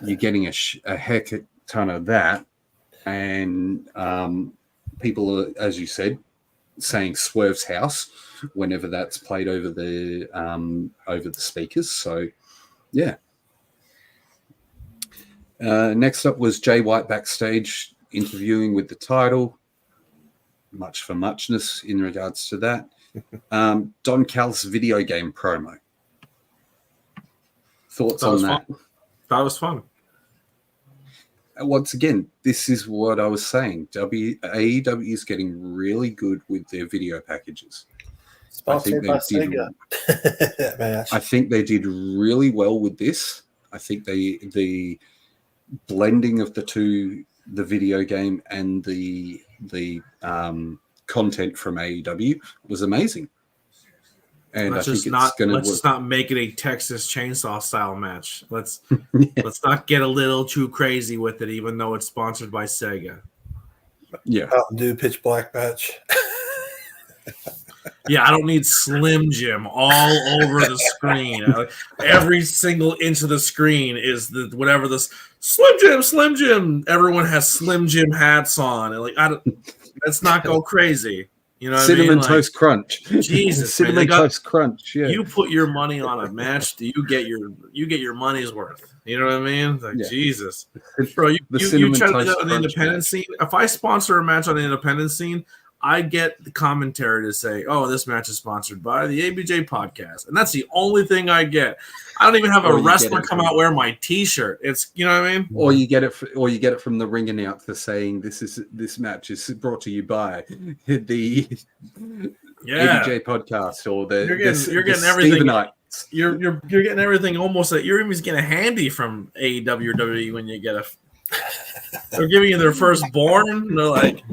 you're getting a heck ton of that, and people are, as you said, saying Swerve's house whenever that's played over the speakers. So, yeah. Next up was Jay White backstage interviewing with the title. Much for muchness in regards to that. Don Callis video game promo. Thoughts on that? That was fun. Once again, this is what I was saying. AEW is getting really good with their video packages. Sponsored by Sega. I think they did really well with this. I think the blending of the two, the video game and the content from AEW was amazing. And let's I think just not make it a Texas Chainsaw style match. Let's not get a little too crazy with it, even though it's sponsored by Sega. Yeah, Mountain Dew pitch black match. Yeah, I don't need Slim Jim all over the screen. Every single inch of the screen is whatever this Slim Jim. Everyone has Slim Jim hats on. And let's not go crazy. You know what Cinnamon I mean? Toast Crunch. Jesus, Cinnamon Toast Crunch. Yeah. You put your money on a match, you get your money's worth. You know what I mean? Like, yeah. Jesus, bro, you try to do that on the independent scene. If I sponsor a match on the independent scene, I get the commentary to say, "Oh, this match is sponsored by the ABJ podcast," and that's the only thing I get. I don't even have a wrestler come out wear my T-shirt. It's, you know what I mean? Or you get it from the ring announcer saying this match is brought to you by the ABJ podcast or you're getting everything. You're getting everything almost. You're even getting a handy from AEW or WWE when you get a. They're giving you their firstborn. They're like,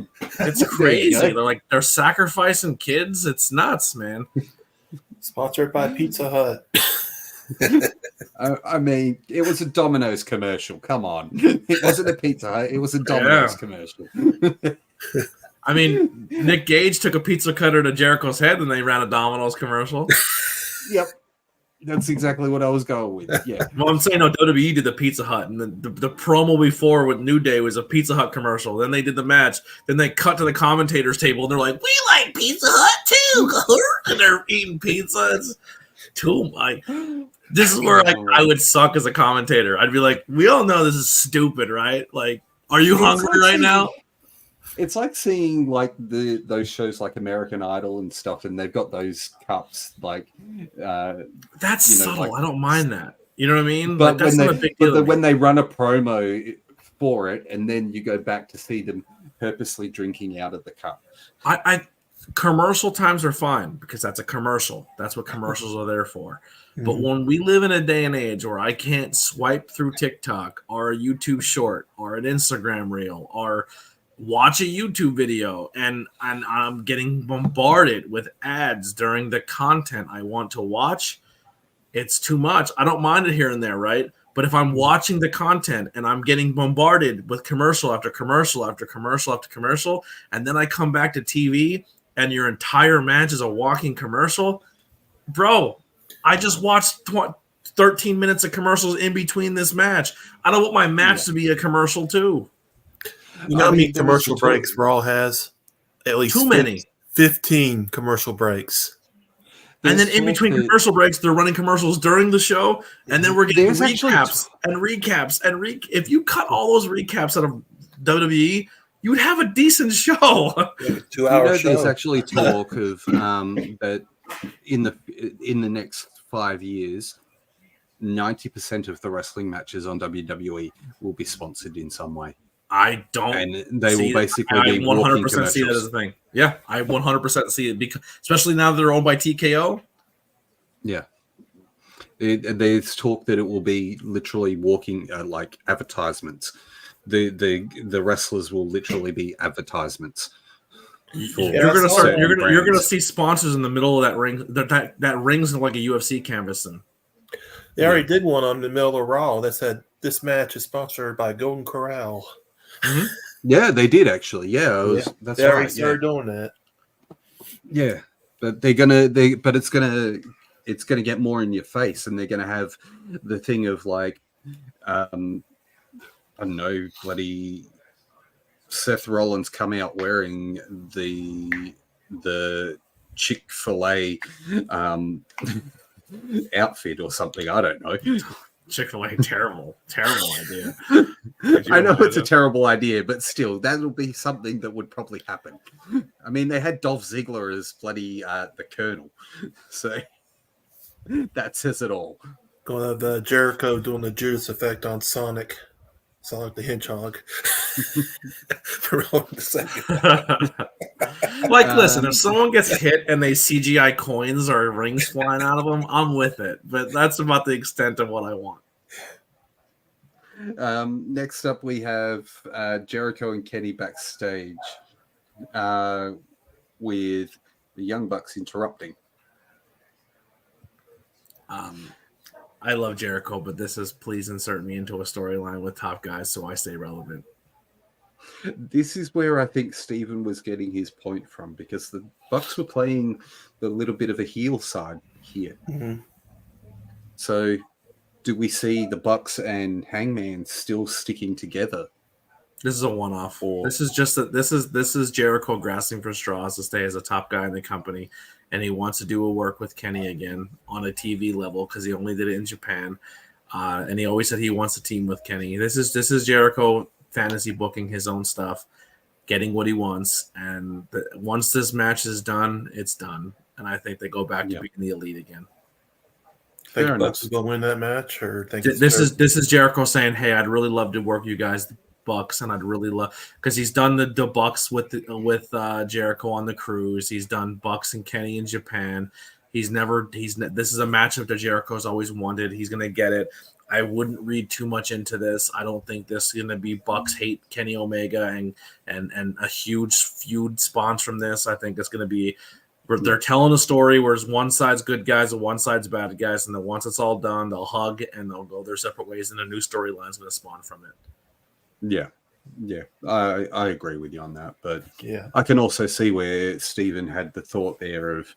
it's crazy. They're like, they're sacrificing kids. It's nuts, man. Sponsored by Pizza Hut. I mean, it was a Domino's commercial. Come on, it wasn't a Pizza Hut. It was a Domino's commercial. I mean, Nick Gage took a pizza cutter to Jericho's head, and they ran a Domino's commercial. Yep. That's exactly what I was going with. Yeah. Well, I'm saying, no, WWE did the Pizza Hut, and the promo before with New Day was a Pizza Hut commercial. Then they did the match. Then they cut to the commentators table, and they're like, "We like Pizza Hut too," and they're eating pizza. It's too much. This is where I would suck as a commentator. I'd be like, "We all know this is stupid, right? Like, are you hungry right now?" It's like seeing like those shows like American Idol and stuff, and they've got those cups like. That's subtle. Like, I don't mind that. You know what I mean? But like, that's not a big deal. But when they run a promo for it, and then you go back to see them purposely drinking out of the cup. Commercial times are fine because that's a commercial. That's what commercials are there for. Mm-hmm. But when we live in a day and age where I can't swipe through TikTok or a YouTube short or an Instagram reel or watch a YouTube video and I'm getting bombarded with ads during the content I want to watch, it's too much. I don't mind it here and there, right? But if I'm watching the content and I'm getting bombarded with commercial after commercial after commercial after commercial, and then I come back to TV and your entire match is a walking commercial, bro, I just watched 13 minutes of commercials in between this match. I don't want my match to be a commercial too. You know how many commercial breaks Raw has? At least too many. 15 commercial breaks. And then in between commercial breaks, they're running commercials during the show, and then we're getting recaps. If you cut all those recaps out of WWE, you would have a decent show. 2-hour show. There's actually talk of that in the next 5 years, 90% of the wrestling matches on WWE will be sponsored in some way. I don't. And they will basically be 100% see that as a thing. Yeah, I 100% see it, because especially now that they're owned by TKO. Yeah. There's talk that it will be literally walking like advertisements. The wrestlers will literally be advertisements. You're gonna see sponsors in the middle of that ring. That ring's like a UFC canvas. They already did one on the middle of Raw that said this match is sponsored by Golden Corral. Mm-hmm. Yeah, they did actually. Yeah, that's they already started doing that. Yeah, but it's gonna get more in your face, and they're gonna have the thing of like, I don't know, bloody Seth Rollins come out wearing the Chick-fil-A outfit or something. I don't know. Chick-fil-A, terrible idea. I know it's a terrible idea, but still, that'll be something that would probably happen. I mean, they had Dolph Ziggler as bloody the Colonel, so that says it all. Going to have Jericho doing the Judas effect on Sonic the Hedgehog. For a second. Like, listen, if someone gets hit and they CGI coins or rings flying out of them, I'm with it. But that's about the extent of what I want. Next up, we have Jericho and Kenny backstage with the Young Bucks interrupting. I love Jericho, but this is please insert me into a storyline with top guys so I stay relevant. This is where I think Steven was getting his point from, because the Bucks were playing the little bit of a heel side here. Mm-hmm. So do we see the Bucks and Hangman still sticking together? This is a one-off. Or This is just this is Jericho grasping for straws to stay as a top guy in the company, and he wants to do a work with Kenny again on a TV level because he only did it in Japan, and he always said he wants to team with Kenny. This is Jericho fantasy booking his own stuff, getting what he wants, and once this match is done, it's done, and I think they go back to being the Elite again. Think Fair Bucks enough. is going to win that match, or think This is Jericho saying, "Hey, I'd really love to work you guys, the Bucks, and I'd really love because he's done the Bucks with Jericho on the cruise. He's done Bucks and Kenny in Japan. This is a matchup that Jericho's always wanted. He's gonna get it. I wouldn't read too much into this. I don't think this is gonna be Bucks hate Kenny Omega and a huge feud spawns from this. I think it's gonna be." They're telling a story where one side's good guys and one side's bad guys, and then once it's all done, they'll hug and they'll go their separate ways, and a new storyline's going to spawn from it. Yeah, I agree with you on that, but yeah, I can also see where Steven had the thought there of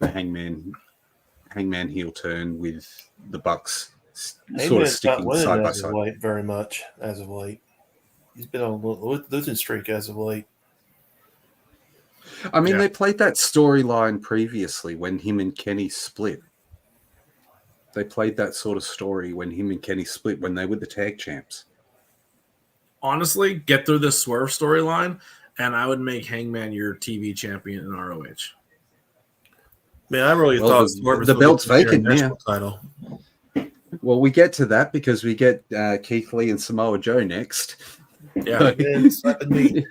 the Hangman heel turn with the Bucks sort of sticking side by side. Late, very much as of late. He's been on a losing streak as of late. I mean, they played that storyline previously when him and Kenny split. They played that sort of story when him and Kenny split when they were the tag champs. Honestly, get through this Swerve storyline, and I would make Hangman your TV champion in ROH. Man, I really thought the belt's vacant now. Title. Well, we get to that because we get Keith Lee and Samoa Joe next. Yeah, slapping meat.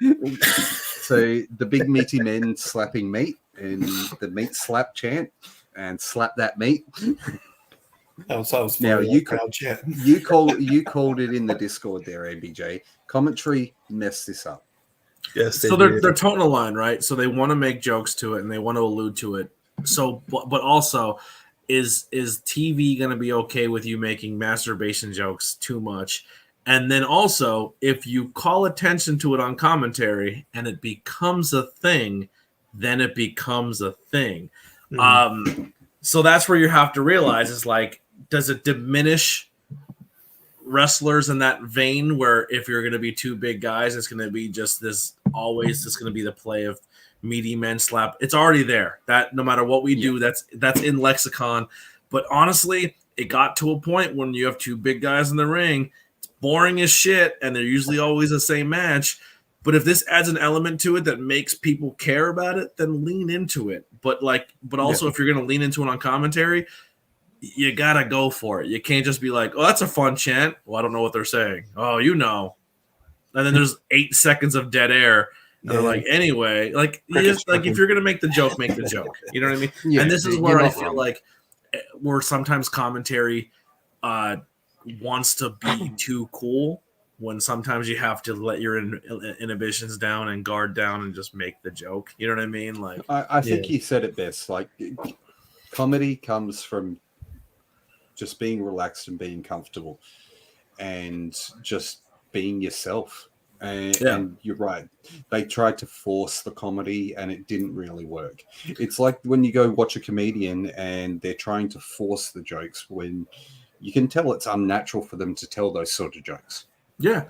So the big meaty men slapping meat and the meat slap chant and slap that meat. That was now you called it in the Discord there, ABJ. Commentary messed this up. Yes, so they're toting a line, right? So they want to make jokes to it and they want to allude to it. So, but also, is TV going to be okay with you making masturbation jokes too much? And then also, if you call attention to it on commentary and it becomes a thing, then it becomes a thing. Mm-hmm. So that's where you have to realize is like, does it diminish wrestlers in that vein where if you're going to be two big guys, it's going to be just this always it's going to be the play of meaty men slap. It's already there. That no matter what we do, that's in lexicon. But honestly, it got to a point when you have two big guys in the ring. Boring as shit, and they're usually always the same match. But if this adds an element to it that makes people care about it, then lean into it. But also if you're going to lean into it on commentary, you got to go for it. You can't just be like, oh, that's a fun chant. Well, I don't know what they're saying. Oh, you know. And then there's 8 seconds of dead air. And they're like, anyway, if you're going to make the joke, make the joke. You know what I mean? Yeah, and this is where I feel like where sometimes commentary wants to be too cool when sometimes you have to let your inhibitions down and guard down and just make the joke. You know what I mean? Like I think you said it best. Like comedy comes from just being relaxed and being comfortable and just being yourself. And you're right. They tried to force the comedy and it didn't really work. It's like when you go watch a comedian and they're trying to force the jokes when you can tell it's unnatural for them to tell those sort of jokes. Yeah.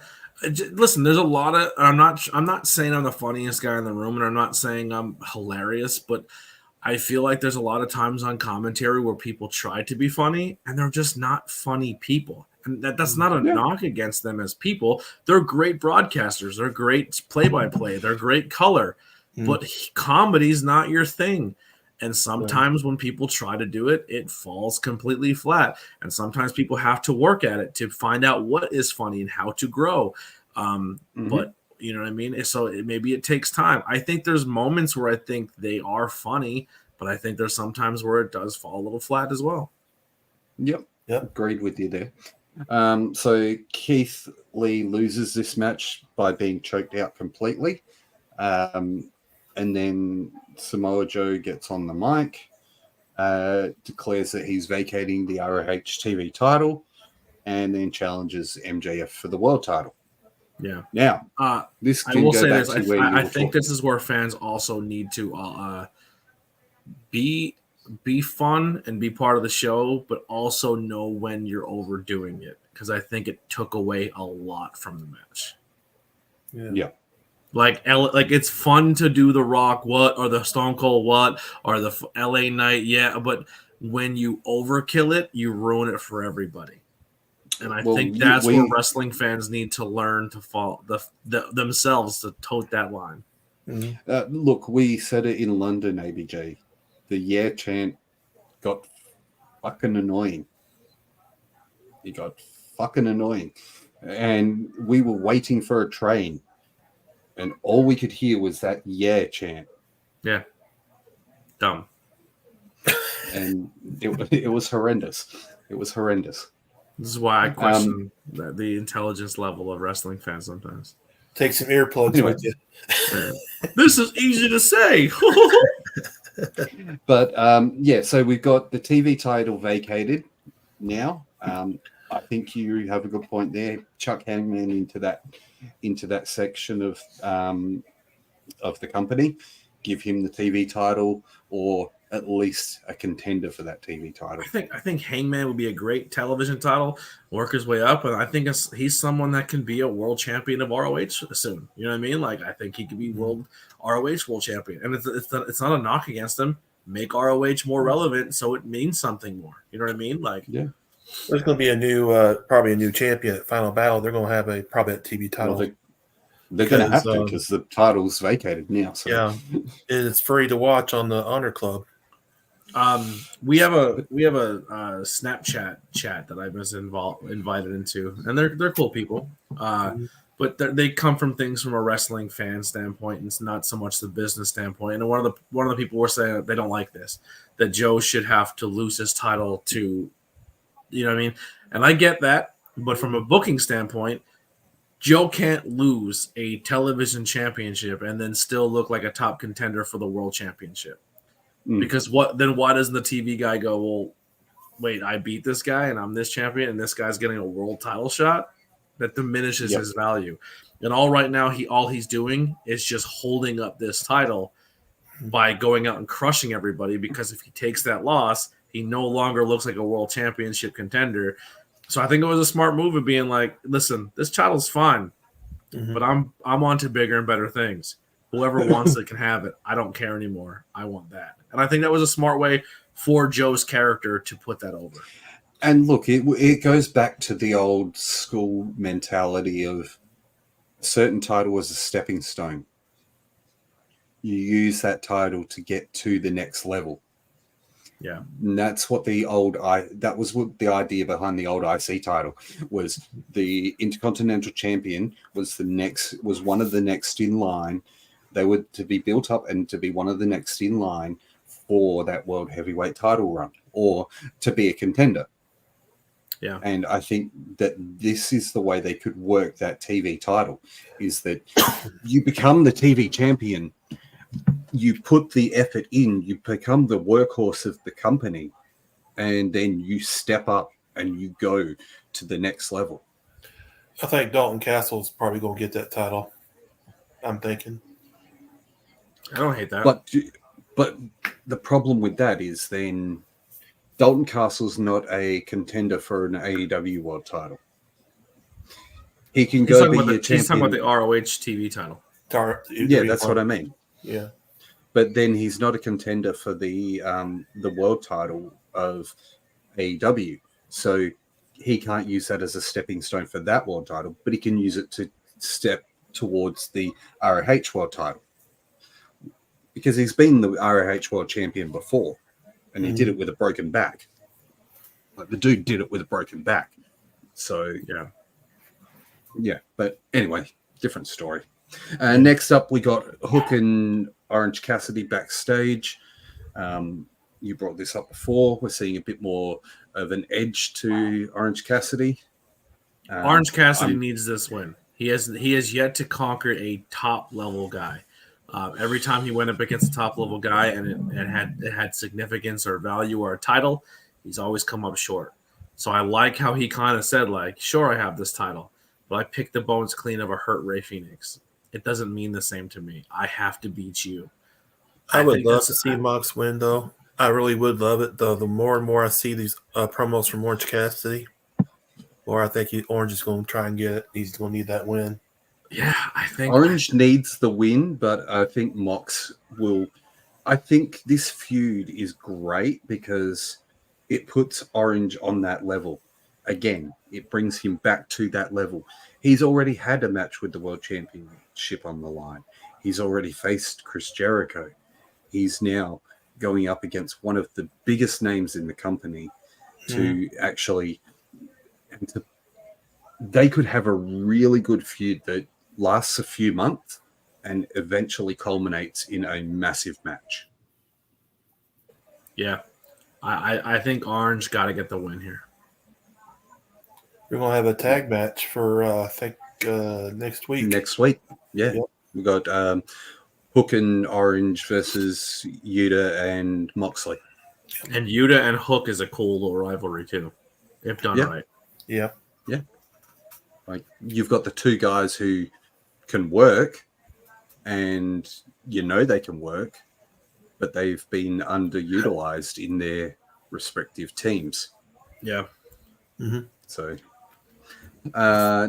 Listen, there's a lot of I'm not saying I'm the funniest guy in the room and I'm not saying I'm hilarious, but I feel like there's a lot of times on commentary where people try to be funny and they're just not funny people. And that's not a knock against them as people. They're great broadcasters. They're great play-by-play. They're great color. But comedy's not your thing. And sometimes when people try to do it, it falls completely flat. And sometimes people have to work at it to find out what is funny and how to grow. But you know what I mean? So maybe it takes time. I think there's moments where I think they are funny, but I think there's sometimes where it does fall a little flat as well. Yep. Agreed with you there. So Keith Lee loses this match by being choked out completely. And then Samoa Joe gets on the mic, declares that he's vacating the ROH TV title, and then challenges MJF for the world title. Yeah. Now, this I can will go say back this. to where you I were think talking. this is where fans also need to be fun and be part of the show, but also know when you're overdoing it, because I think it took away a lot from the match. Yeah. Like it's fun to do the Rock what or the Stone Cold what or the LA Knight, yeah, but when you overkill it, you ruin it for everybody. And I think that's where wrestling fans need to learn to follow themselves to tote that line. Look, we said it in London, ABJ. The yeah chant got fucking annoying. It got fucking annoying. And we were waiting for a train, and all we could hear was that yeah chant. Yeah. Dumb. And it was horrendous. It was horrendous. This is why I question the intelligence level of wrestling fans sometimes. Take some earplugs with you. This is easy to say. But so we've got the TV title vacated now. I think you have a good point there. Chuck Hangman into that section of the company. Give him the TV title, or at least a contender for that TV title. I think Hangman would be a great television title, work his way up, and I think he's someone that can be a world champion of ROH soon. You know what I mean? Like, I think he could be ROH world champion, and it's not a knock against him. Make ROH more relevant so it means something more. You know what I mean? Like, yeah, there's going to be a new, probably a new champion at Final Battle. They're going to have probably a TV title. Well, they're going to have to, because the title's vacated now. So. Yeah, it's free to watch on the Honor Club. We have a Snapchat chat that I was invited into, and they're cool people. But they come from things from a wrestling fan standpoint, and it's not so much the business standpoint. And one of the people were saying that they don't like this, that Joe should have to lose his title to, you know what I mean? And I get that, but from a booking standpoint, Joe can't lose a television championship and then still look like a top contender for the world championship. Because why doesn't the TV guy go, well, wait, I beat this guy and I'm this champion and this guy's getting a world title shot? That diminishes his value. And all he's doing is just holding up this title by going out and crushing everybody, because if he takes that loss, he no longer looks like a world championship contender. So I think it was a smart move of being like, listen, this title's fine, but I'm on to bigger and better things. Whoever wants it can have it. I don't care anymore. I want that. And I think that was a smart way for Joe's character to put that over. And look, it goes back to the old school mentality of a certain title as a stepping stone. You use that title to get to the next level. Yeah. And that's what that was what the idea behind the old IC title was. The Intercontinental Champion was one of the next in line. They were to be built up and to be one of the next in line for that World Heavyweight title run, or to be a contender. Yeah. And I think that this is the way they could work that TV title, is that you become the TV champion, you put the effort in, you become the workhorse of the company, and then you step up and you go to the next level. I think Dalton Castle's probably going to get that title. I'm thinking. I don't hate that. But the problem with that is then Dalton Castle's not a contender for an AEW world title. He can go be a champion. He's talking about the ROH TV title. Yeah, that's what I mean. Yeah. But then he's not a contender for the world title of AEW. So he can't use that as a stepping stone for that world title, but he can use it to step towards the ROH world title. Because he's been the ROH world champion before, and he did it with a broken back. Like, the dude did it with a broken back. So, yeah. But anyway, different story. Next up, we got Hook and Orange Cassidy backstage. You brought this up before. We're seeing a bit more of an edge to Orange Cassidy. Orange Cassidy I'm- needs this win. He has yet to conquer a top level guy. Every time he went up against a top level guy and it had significance or value or a title, he's always come up short. So I like how he kind of said, like, sure, I have this title, but I picked the bones clean of a hurt Ray Phoenix. It doesn't mean the same to me. I have to beat you. I would think love that's- to see Mox win, though. I really would love it, though. The more and more I see these promos from Orange Cassidy, or I think Orange is going to try and get it. He's going to need that win. Yeah, I think Orange needs the win, but I think Mox will. I think this feud is great because it puts Orange on that level. Again, it brings him back to that level. He's already had a match with the World Championship on the line. He's already faced Chris Jericho. He's now going up against one of the biggest names in the company to actually. And to, they could have a really good feud that lasts a few months and eventually culminates in a massive match. yeah, I think Orange got to get the win here. We're going to have a tag match for, I think, next week. Next week, yeah. Yep. We got Hook and Orange versus Yuta and Moxley. And Yuta and Hook is a cool little rivalry too, if done Yeah. right. Yeah. Like you've got the two guys who can work, and you know they can work, but they've been underutilized in their respective teams. Yeah. So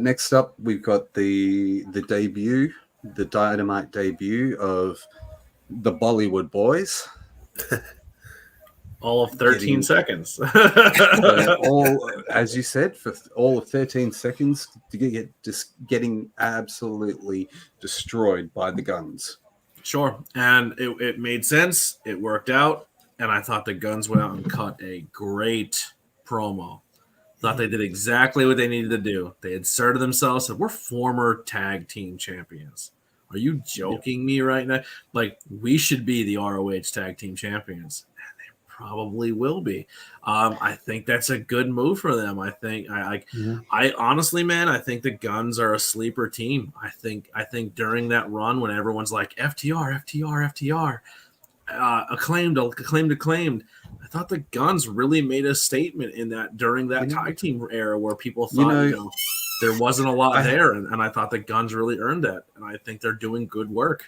next up, we've got the debut, the Dynamite debut of the Bollywood Boys. All of 13 seconds. All, as you said, for all of 13 seconds to get just getting absolutely destroyed by the Guns. Sure. And it made sense. It worked out. And I thought the Guns went out and cut a great promo. Thought they did exactly what they needed to do. They inserted themselves, said, we're former tag team champions. Are you joking me right now? Like, we should be the ROH tag team champions. And they probably will be. I think that's a good move for them. I think I honestly, man, I think the Guns are a sleeper team. I think during that run when everyone's like FTR, FTR, FTR, acclaimed. I thought the Guns really made a statement in that during that tag team era where people thought there wasn't a lot there, and I thought the Guns really earned that, and I think they're doing good work.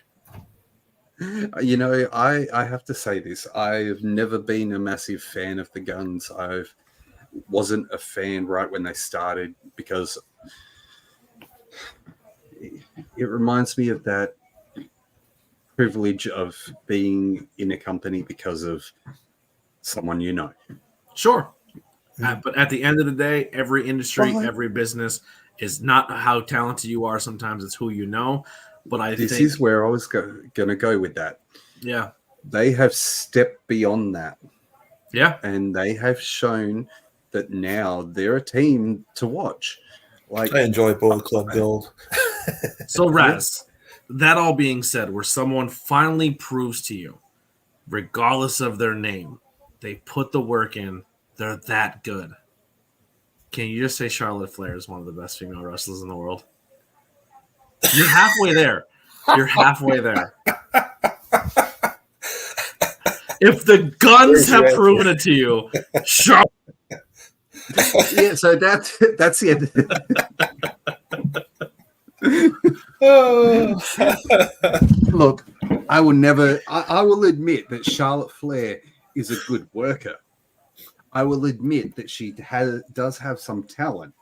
You know, I have to say this. I've never been a massive fan of the Guns. I wasn't a fan right when they started because it reminds me of that privilege of being in a company because of someone you know. Sure. But at the end of the day, every industry, every business is not how talented you are. Sometimes it's who you know. But This is where I was going to go with that. Yeah. They have stepped beyond that. Yeah. And they have shown that now they're a team to watch. Like I enjoy Bullet Club Gold. So, Raz, that all being said, where someone finally proves to you, regardless of their name, they put the work in, they're that good. Can you just say Charlotte Flair is one of the best female wrestlers in the world? You're halfway there. You're halfway there. If the Guns have proven it to you, Charlotte. yeah, so that's it. Look, I will admit that Charlotte Flair is a good worker. I will admit that she does have some talent.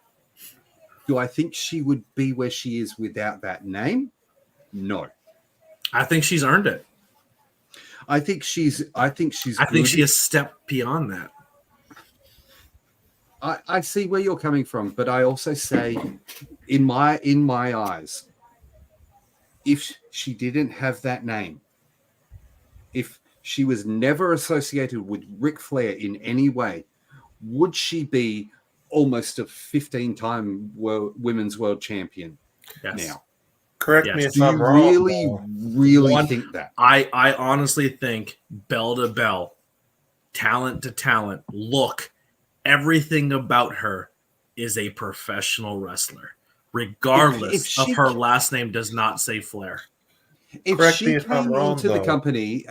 Do I think she would be where she is without that name? No. I think she's earned it. I think she has stepped beyond that. I see where you're coming from, but I also say, in my eyes, if she didn't have that name, if she was never associated with Ric Flair in any way, would she be almost a 15-time women's world champion now? Correct me if Do I'm you wrong. really think that? I honestly think bell to bell, talent to talent, look, everything about her is a professional wrestler, regardless of her last name does not say Flair. If Correct she me if I'm came wrong, into the though. company,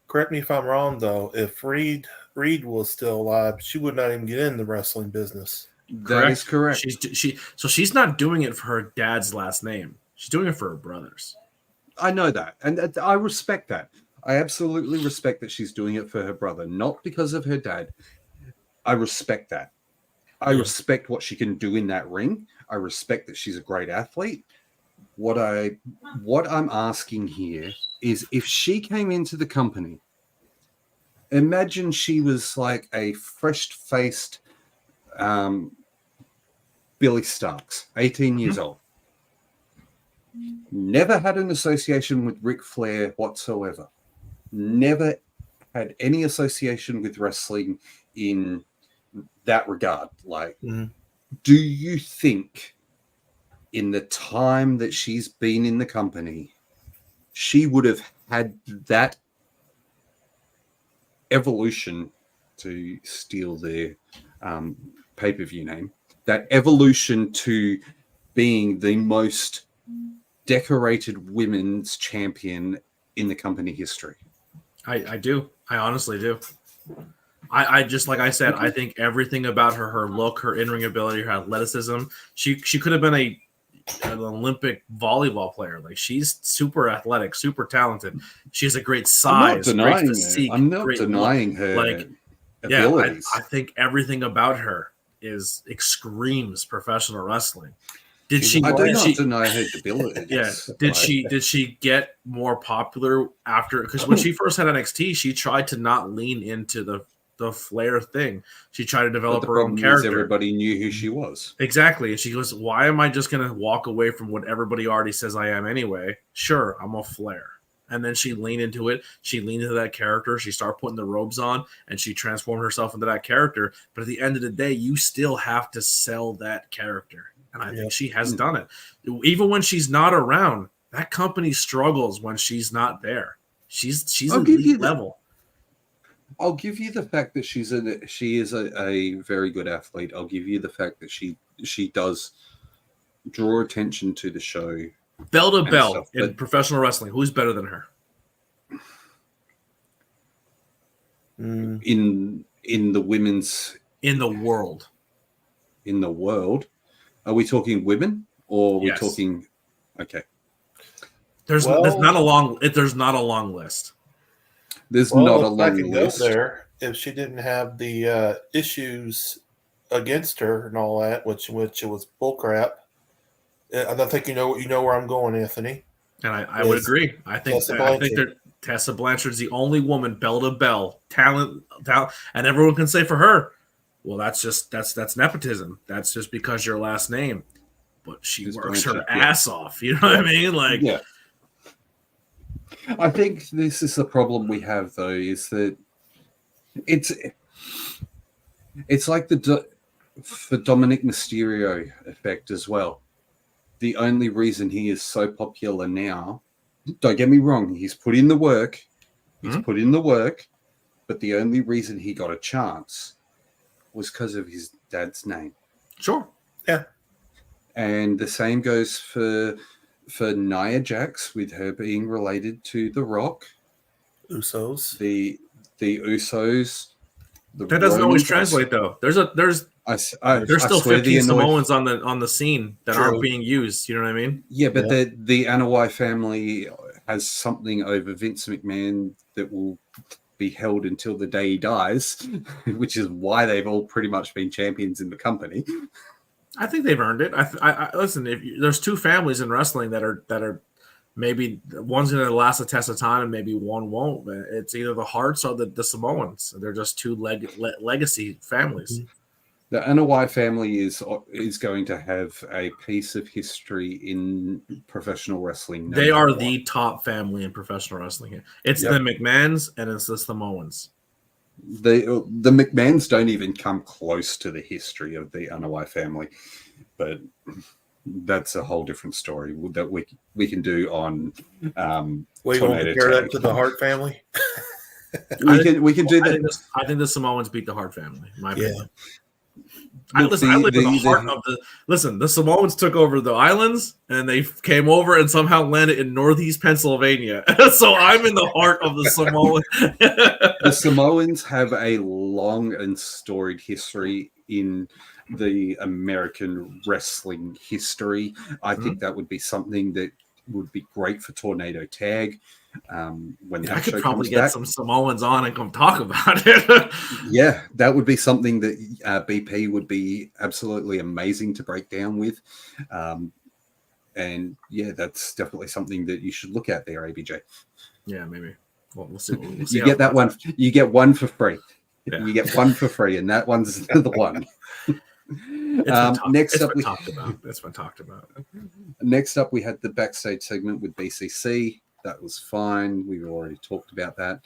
Correct me if I'm wrong, though. If Reed was still alive, she would not even get in the wrestling business. that is correct. She's not doing it for her dad's last name. She's doing it for her brother's. I know that, and I respect that. I absolutely respect that she's doing it for her brother, not because of her dad. I respect that. I respect what she can do in that ring. I respect that she's a great athlete. What I'm asking here is, if she came into the company, imagine she was like a fresh-faced Billy Starks, 18 years old. Never had an association with Ric Flair whatsoever. Never had any association with wrestling in that regard. Like, do you think in the time that she's been in the company, she would have had that evolution, to steal their pay-per-view name, that evolution to being the most decorated women's champion in the company history? I do. I honestly do. I just, like I said, I think everything about her look, her in-ring ability, her athleticism, she could have been an Olympic volleyball player. Like, she's super athletic, super talented. She has a great size, great physique. I'm not denying her abilities. I think everything about her screams professional wrestling. I do not deny her abilities. Yeah. Did she get more popular after? Because when she first had NXT, she tried to not lean into the Flair thing. She tried to develop her own character. Everybody knew who she was. Exactly. And she goes, "Why am I just going to walk away from what everybody already says I am anyway? Sure, I'm a Flair." And then she leaned into it. She leaned into that character. She started putting the robes on, and she transformed herself into that character. But at the end of the day, you still have to sell that character. And I think she has done it. Even when she's not around, that company struggles when she's not there. She's elite level. I'll give you the fact that she is a very good athlete. I'll give you the fact that she does draw attention to the show. Bell to bell in professional wrestling, who's better than her? In the women's, in the world. Are we talking women, or are we talking? Okay. There's not a long list. There's not a long list. There, if she didn't have the issues against her and all that, which it was bullcrap. I think you know where I'm going, Anthony. And I would agree. I think that Tessa Blanchard's the only woman bell to bell, talent, and everyone can say for her, well, that's nepotism. That's just because your last name. But she works her ass off. You know what I mean? Like, yeah. I think this is the problem we have, though, is that it's like for Dominic Mysterio effect as well. The only reason he is so popular now, don't get me wrong, he's put in the work. But the only reason he got a chance was because of his dad's name. Sure. Yeah. And the same goes for Nia Jax, with her being related to The Rock. Usos. The Usos. That doesn't always translate, though. There's still 15 Samoans on the scene that aren't being used. You know what I mean? Yeah, but the Anoa'i family has something over Vince McMahon that will be held until the day he dies, which is why they've all pretty much been champions in the company. I think they've earned it. I listen. If there's two families in wrestling that are maybe one's going to last a test of time and maybe one won't. It's either the Harts or the Samoans. They're just two legacy families. The Anoa'i family is going to have a piece of history in professional wrestling. They are the top family in professional wrestling here. It's the McMahons and it's the Samoans. The McMahons don't even come close to the history of the Anoa'i family, but that's a whole different story that we can do on. We going to compare that to the Hart family. we can do that. I think the Samoans beat the Hart family. In my opinion. I live in the heart of the. Listen, the Samoans took over the islands, and they came over and somehow landed in Northeast Pennsylvania. So I'm in the heart of the Samoan. The Samoans have a long and storied history in the American wrestling history. I think that would be something that would be great for Tornado Tag. When that I could show probably comes get back. some Samoans on and come talk about it. Yeah, that would be something that BP would be absolutely amazing to break down with. And yeah, that's definitely something that you should look at there, ABJ. Yeah, maybe. Well, we'll see. We'll see You get that one. You get one for free. Yeah. You get one for free, and that one's the one. Next up, That's been talked about. Next up, we had the backstage segment with BCC. That was fine. We've already talked about that.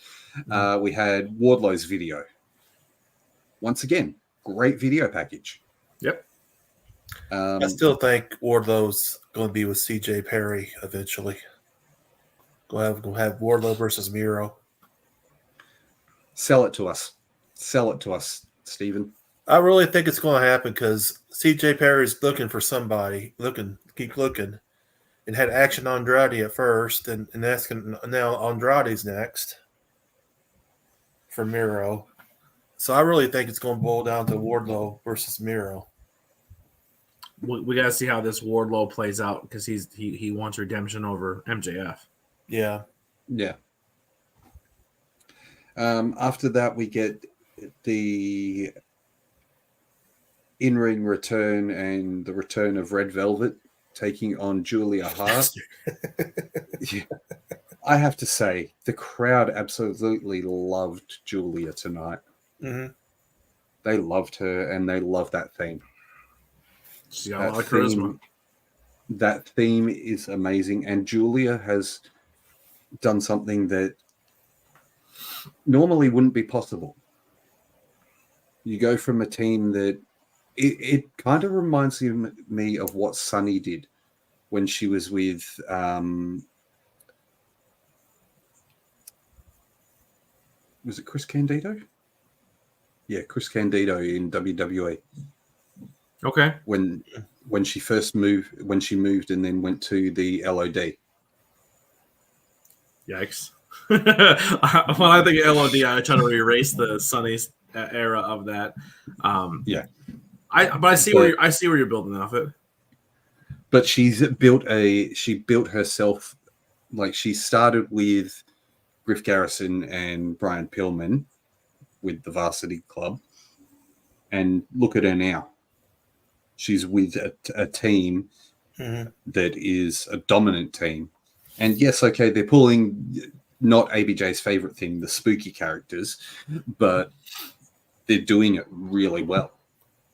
We had Wardlow's video. Once again, great video package. Yep. I still think Wardlow's going to be with CJ Perry eventually. Go have Wardlow versus Miro. Sell it to us. Sell it to us, Stephen. I really think it's going to happen because CJ Perry's looking for somebody, keep looking, and had Action Andrade at first, and asking now Andrade's next for Miro. So I really think it's going to boil down to Wardlow versus Miro. We got to see how this Wardlow plays out because he wants redemption over MJF. Yeah. After that, we get the in-ring return and the return of Red Velvet taking on Julia Hart. Yeah. I have to say, the crowd absolutely loved Julia tonight. Mm-hmm. They loved her, and they love that theme. She got a lot of charisma. That theme is amazing, and Julia has done something that normally wouldn't be possible. You go from a team that it kind of reminds me of what Sunny did when she was with was it Chris Candido? Yeah, Chris Candido in WWE. Okay. When she first moved and then went to the LOD. Yikes. When I think of LOD, I try to erase the Sunny's era of that. Yeah. I see where you're building off it. But she built herself, like she started with Griff Garrison and Brian Pillman with the Varsity Club, and look at her now. She's with a team that is a dominant team. And yes, okay, they're pulling not ABJ's favorite thing, the spooky characters, but they're doing it really well.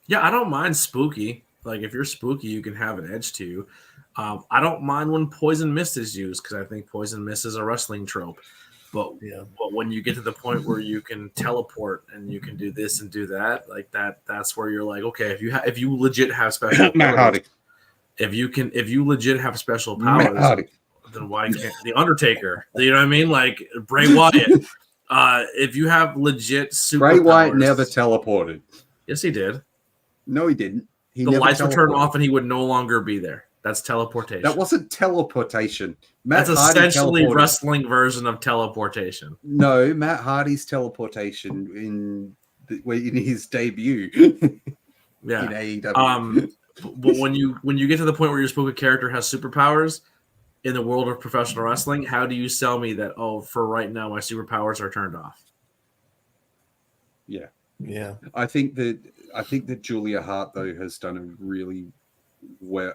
Yeah, I don't mind spooky. Like, if you're spooky, you can have an edge to you. I don't mind when Poison Mist is used because I think Poison Mist is a wrestling trope. But when you get to the point where you can teleport and you can do this and do that, like that's where you're like, okay, if you legit have special powers, if you legit have special powers, then why can't the Undertaker? You know what I mean? Like Bray Wyatt. If you have legit super Bray Wyatt powers, never teleported. Yes, he did. No, he didn't. The lights would turn off and he would no longer be there. That's teleportation. That wasn't teleportation. That's essentially wrestling version of teleportation. No, Matt Hardy's teleportation in his debut. Yeah. In AEW. But when you get to the point where your spooky character has superpowers in the world of professional wrestling, how do you sell me that? Oh, for right now, my superpowers are turned off. Yeah. Yeah. I think that Julia Hart though has done really well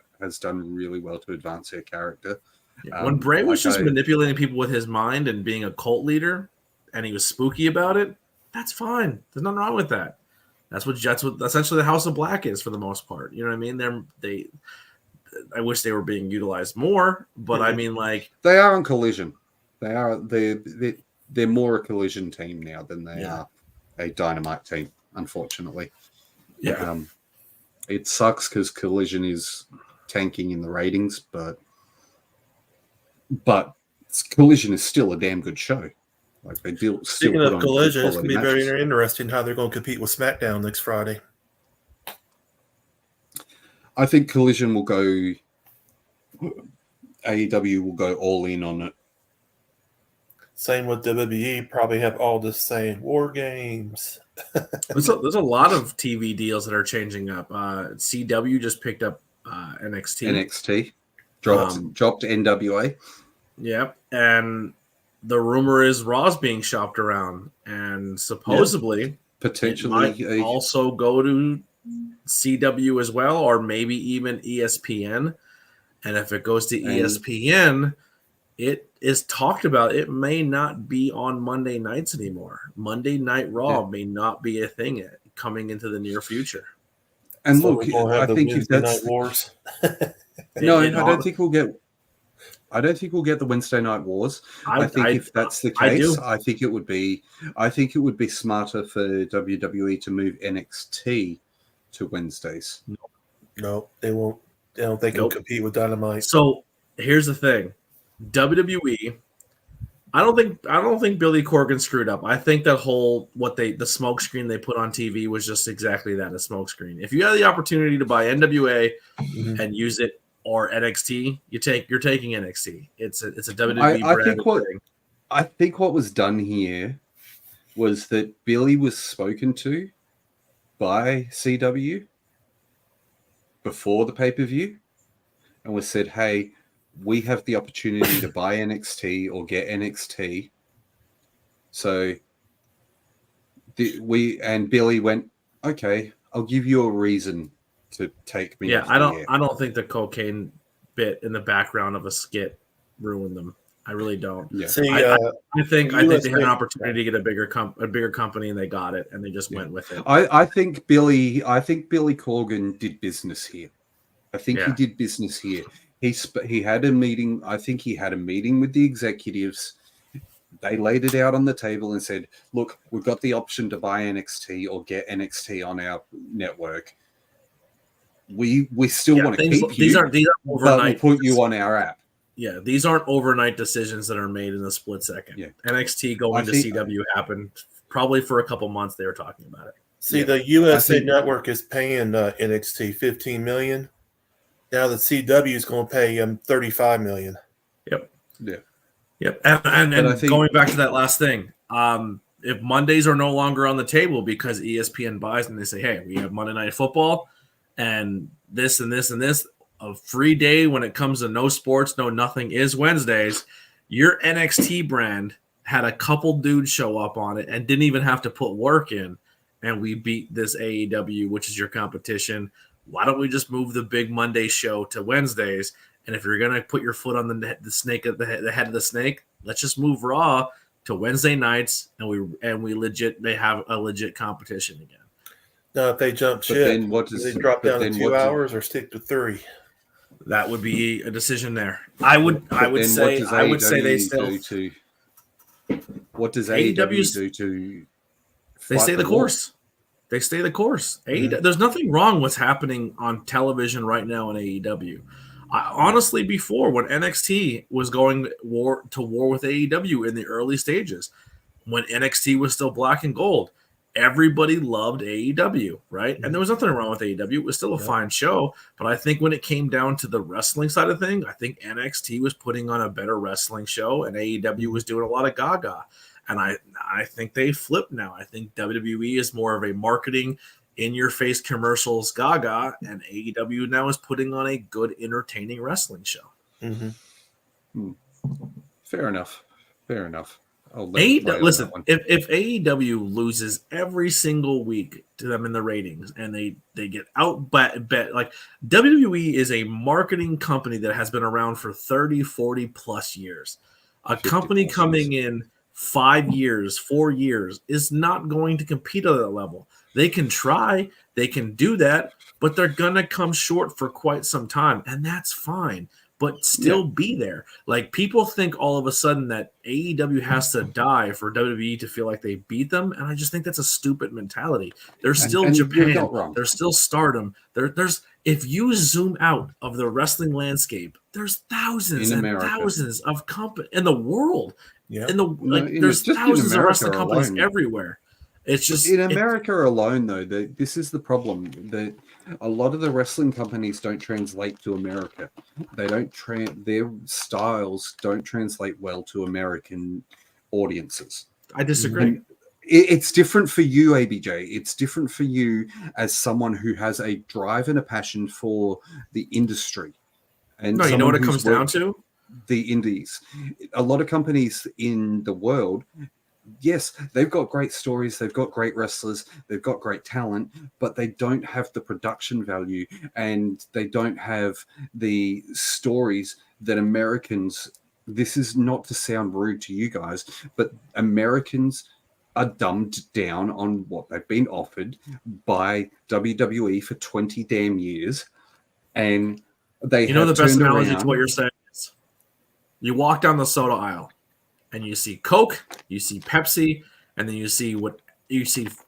to advance her character. Yeah. When Bray was just manipulating people with his mind and being a cult leader, and he was spooky about it, that's fine. There's nothing wrong with that. That's what essentially the House of Black is for the most part. You know what I mean? I wish they were being utilized more, but I mean, like they are on Collision. They're more a Collision team now than they are a Dynamite team. Unfortunately, it sucks because Collision is tanking in the ratings, but Collision is still a damn good show. Like they do. Speaking of Collision, it's going to be very interesting how they're going to compete with SmackDown next Friday. I think Collision will go. AEW will go all in on it. Same with WWE. Probably have all the same War Games. There's a lot of TV deals that are changing up. CW just picked up NXT. NXT dropped NWA. Yep, and the rumor is Raw's being shopped around, and supposedly Potentially it might also go to CW as well, or maybe even ESPN. And if it goes to ESPN, it is talked about. It may not be on Monday nights anymore. Monday Night Raw may not be a thing coming into the near future. And So look, I think if Wednesday that's Night Wars. no, I don't think we'll get. I don't think we'll get the Wednesday Night Wars. I think if that's the case, I think it would be smarter for WWE to move NXT to Wednesdays. No, they won't. They don't think it'll compete with Dynamite. So here's the thing, WWE. I don't think Billy Corgan screwed up. I think that whole the smoke screen they put on TV was just exactly that, a smoke screen. If you had the opportunity to buy NWA and use it, or NXT, you're taking NXT. It's a WWE brand. I think what was done here was that Billy was spoken to by CW before the pay-per-view and was said, hey, we have the opportunity to buy NXT or get NXT. So Billy went, okay, I'll give you a reason to take me. Yeah, I don't think the cocaine bit in the background of a skit ruined them. I really don't. Yeah. See, I think they had an opportunity to get a bigger company, and they got it, and they just went with it. I think Billy Corgan did business here. I think he did business here. He had a meeting. I think he had a meeting with the executives. They laid it out on the table and said, "Look, we've got the option to buy NXT or get NXT on our network. We still want to keep you. These aren't overnight. But we'll put you on our app." Yeah, these aren't overnight decisions that are made in a split second. Yeah. NXT going to CW happened probably for a couple months. They were talking about it. See, the USA Network is paying NXT $15 million. Now the CW is going to pay him $35 million. Yep. Yeah. Yep. And going back to that last thing, if Mondays are no longer on the table because ESPN buys and they say, hey, we have Monday Night Football and this and this and this, a free day when it comes to no sports, no nothing is Wednesdays, your NXT brand had a couple dudes show up on it and didn't even have to put work in, and we beat this AEW, which is your competition. Why don't we just move the big Monday show to Wednesdays? And if you're going to put your foot on the snake at the head of the snake, let's just move Raw to Wednesday nights, and we may have a legit competition again. Now, if they jump ship, do they drop down to 2 hours or stick to 3? That would be a decision there. I would say they still. What does AEW do to? They stay the course. They stay the course. Mm-hmm. There's nothing wrong what's happening on television right now in AEW. Honestly, before when NXT was going to war with AEW in the early stages, when NXT was still black and gold, everybody loved AEW, right? And there was nothing wrong with AEW. It was still a fine show. But I think when it came down to the wrestling side of things, I think NXT was putting on a better wrestling show, and AEW was doing a lot of gaga. And I think they flipped now. I think WWE is more of a marketing, in-your-face commercials gaga, and AEW now is putting on a good, entertaining wrestling show. Mm-hmm. Fair enough. Listen, if AEW loses every single week to them in the ratings and they get out bet, like WWE is a marketing company that has been around for 30, 40 plus years. A company coming in 5 years, 4 years is not going to compete at that level. They can try, they can do that, but they're going to come short for quite some time, and that's fine. But still be there. Like, people think all of a sudden that AEW has to die for WWE to feel like they beat them, and I just think that's a stupid mentality. There's still Japan. There's still Stardom. There's if you zoom out of the wrestling landscape, there's thousands and thousands of companies in the world. Yeah. There's thousands of wrestling companies everywhere. It's just in America alone, though. This is the problem. That a lot of the wrestling companies don't translate to America. They don't their styles don't translate well to American audiences. I disagree. And it's different for you, ABJ. It's different for you as someone who has a drive and a passion for the industry. And No, you know what it comes down to? The indies. A lot of companies in the world, yes, they've got great stories, they've got great wrestlers, they've got great talent, but they don't have the production value and they don't have the stories that Americans. This is not to sound rude to you guys, but Americans are dumbed down on what they've been offered by WWE for 20 damn years. And they You know the best analogy around. to what you're saying is you walk down the soda aisle and you see Coke, you see Pepsi, and then you see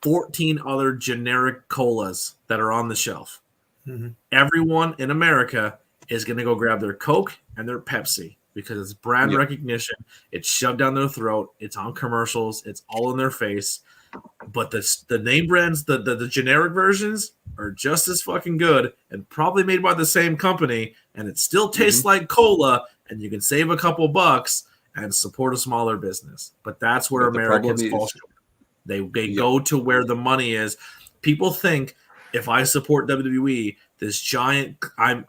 14 other generic colas that are on the shelf. Mm-hmm. Everyone in America is going to go grab their Coke and their Pepsi because it's brand recognition. It's shoved down their throat. It's on commercials. It's all in their face. But the name brands, the generic versions are just as fucking good and probably made by the same company, and it still tastes like cola, and you can save a couple bucks and support a smaller business. But that's where Americans fall short. They go to where the money is. People think if I support WWE, this giant, I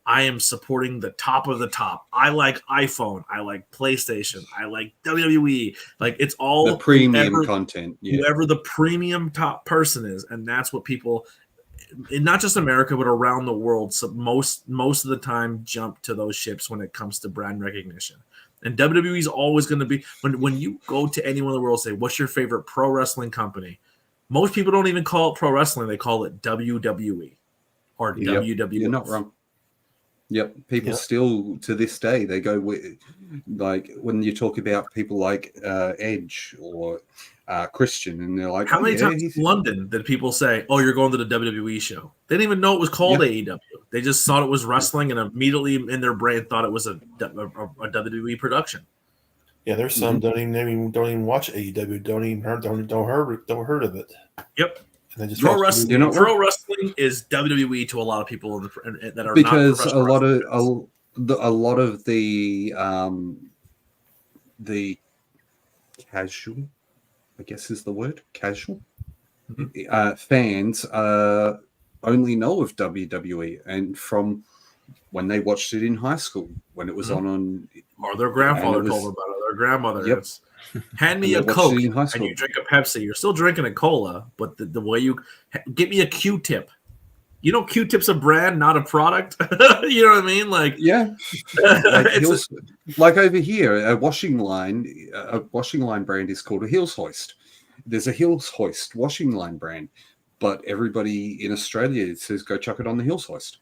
am supporting the top of the top. I like iPhone. I like PlayStation. I like WWE. Like it's all the premium content. Whoever the premium top person is, and that's what people, not just America but around the world, so most of the time jump to those ships when it comes to brand recognition. And WWE is always going to be when you go to anyone in the world, say, "What's your favorite pro wrestling company?" Most people don't even call it pro wrestling; they call it WWE or WWF. You're not wrong. Yep, people still to this day they go with, like when you talk about people like Edge or Christian, and they're like, how many times in London did people say, "Oh, you're going to the WWE show"? They didn't even know it was called AEW. They just thought it was wrestling, and immediately in their brain thought it was a WWE production. Yeah, there's some don't even watch AEW. Don't heard of it. Yep. And they just pro wrestling is WWE to a lot of people that are because not a lot of the casual, I guess is the word, casual fans only know of WWE and from when they watched it in high school when it was on or their grandfather told them about it, their grandmother. Yep. Hand me a Coke and you drink a Pepsi. You're still drinking a cola, but the way you get me a Q-tip. You know, Q-tip's a brand, not a product. You know what I mean? Like, like over here, a washing line brand is called a Hills Hoist. There's a Hills Hoist washing line brand, but everybody in Australia says go chuck it on the Hills Hoist.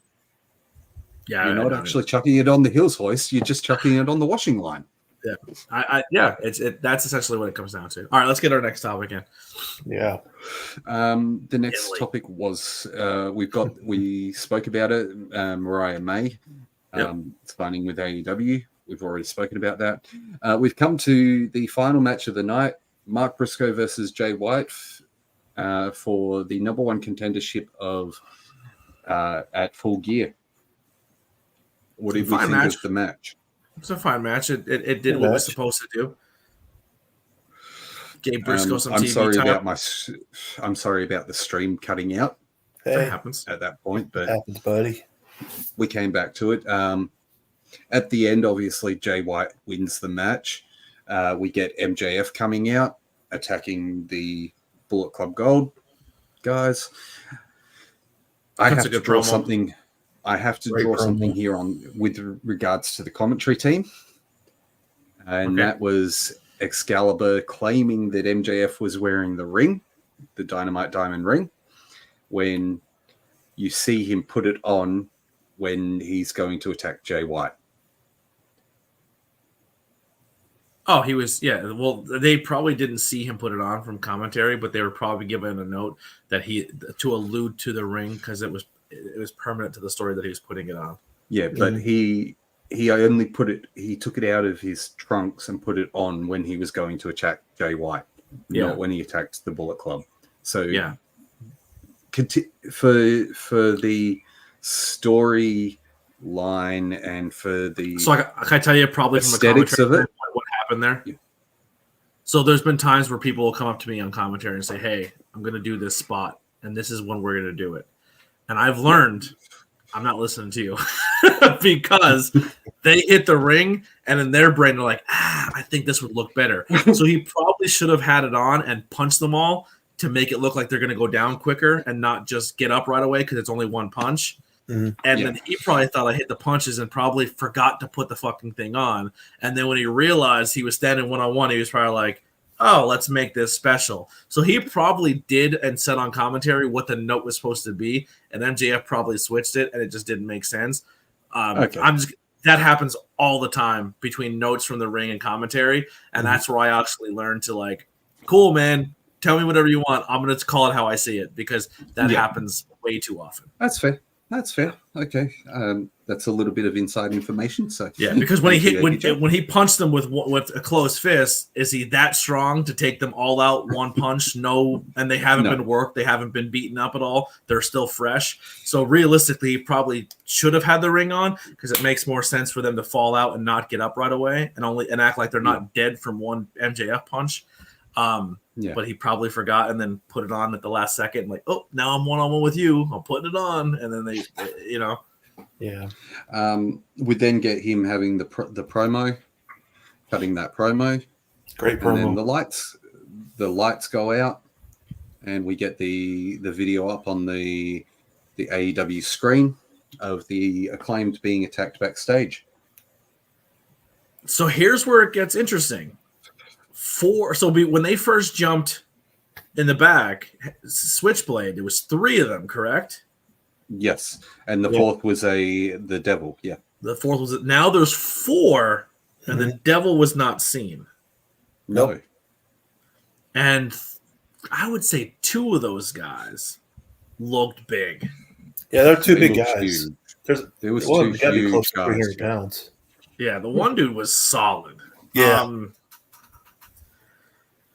Yeah, you're not actually chucking it on the Hills Hoist. You're just chucking it on the washing line. Yeah, that's essentially what it comes down to. All right, let's get our next topic in. Yeah. The next topic was we spoke about it. Mariah May signing with AEW. We've already spoken about that. We've come to the final match of the night: Mark Briscoe versus Jay White for the number one contendership of at Full Gear. What did we think of the match? It was a fine match. It did what it was supposed to do. Gave Briscoe some TV time. I'm sorry about the stream cutting out. Hey, that happens at that point, but happens, buddy. We came back to it. At the end, obviously, Jay White wins the match. We get MJF coming out, attacking the Bullet Club Gold guys. I have to draw something here on with regards to the commentary team. And that was Excalibur claiming that MJF was wearing the ring, the Dynamite Diamond ring, when you see him put it on when he's going to attack Jay White. Oh, he was, well, they probably didn't see him put it on from commentary, but they were probably given a note that to allude to the ring because it was permanent to the story that he was putting it on. Yeah, but he only he took it out of his trunks and put it on when he was going to attack Jay White, not when he attacked the Bullet Club. So for the story line and for the So I tell you probably from a aesthetics commentary of it. standpoint what happened there. Yeah. So there's been times where people will come up to me on commentary and say, "Hey, I'm going to do this spot, and this is when we're going to do it." And I've learned I'm not listening to you because they hit the ring, and in their brain they're like, I think this would look better. So he probably should have had it on and punched them all to make it look like they're going to go down quicker and not just get up right away because it's only one punch. Mhm. And then he probably thought I hit the punches and probably forgot to put the fucking thing on. And then when he realized he was standing one-on-one, he was probably like, oh, let's make this special. So he probably did and said on commentary what the note was supposed to be, and MJF probably switched it, and it just didn't make sense. That happens all the time between notes from the ring and commentary, and that's where I actually learned to like, cool, man, tell me whatever you want. I'm going to call it how I see it because that happens way too often. That's fair. That's fair. Okay, that's a little bit of inside information. So yeah, because when he punched them with a closed fist, is he that strong to take them all out one punch? No, and they haven't been worked. They haven't been beaten up at all. They're still fresh. So realistically, he probably should have had the ring on because it makes more sense for them to fall out and not get up right away and act like they're not dead from one MJF punch. But he probably forgot and then put it on at the last second. Like, oh, now I'm one-on-one with you. I'm putting it on, and then they. Yeah. We then get him having the promo, cutting that promo. Great promo. And then the lights go out, and we get the video up on the AEW screen of the Acclaimed being attacked backstage. So here's where it gets interesting. When they first jumped in the back, Switchblade, there was 3 of them, correct? Yes, and the fourth was the devil. Yeah, the fourth was now there's 4, and the devil was not seen. No, and I would say 2 of those guys looked big. Yeah, they're 2 big guys. There was 2 huge close to guys. 300 pounds. Yeah, the one dude was solid. Yeah.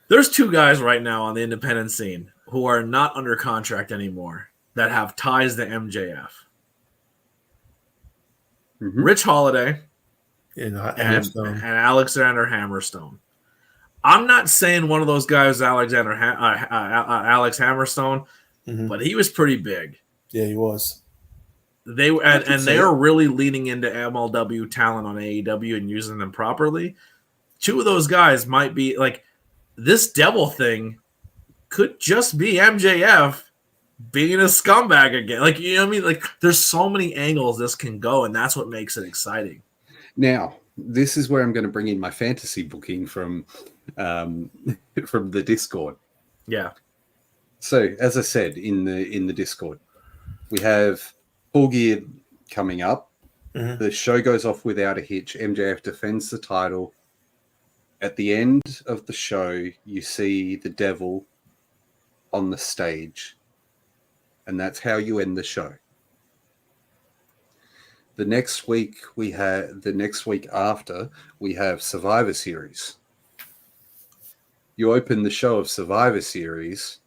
There's 2 guys right now on the independent scene who are not under contract anymore that have ties to MJF. Mm-hmm. Rich Holiday and Alexander Hammerstone. I'm not saying one of those guys, Alex Hammerstone, but he was pretty big. Yeah, he was. They are really leaning into MLW talent on AEW and using them properly. 2 of those guys might be like. This devil thing could just be MJF being a scumbag again. Like, you know what I mean? Like, there's so many angles this can go, and that's what makes it exciting. Now, this is where I'm going to bring in my fantasy booking from the Discord. Yeah. So, as I said in the Discord, we have Full Gear coming up. Mm-hmm. The show goes off without a hitch. MJF defends the title. At the end of the show, you see the devil on the stage, and that's how you end the show. The next week after, we have Survivor Series. You open the show of Survivor Series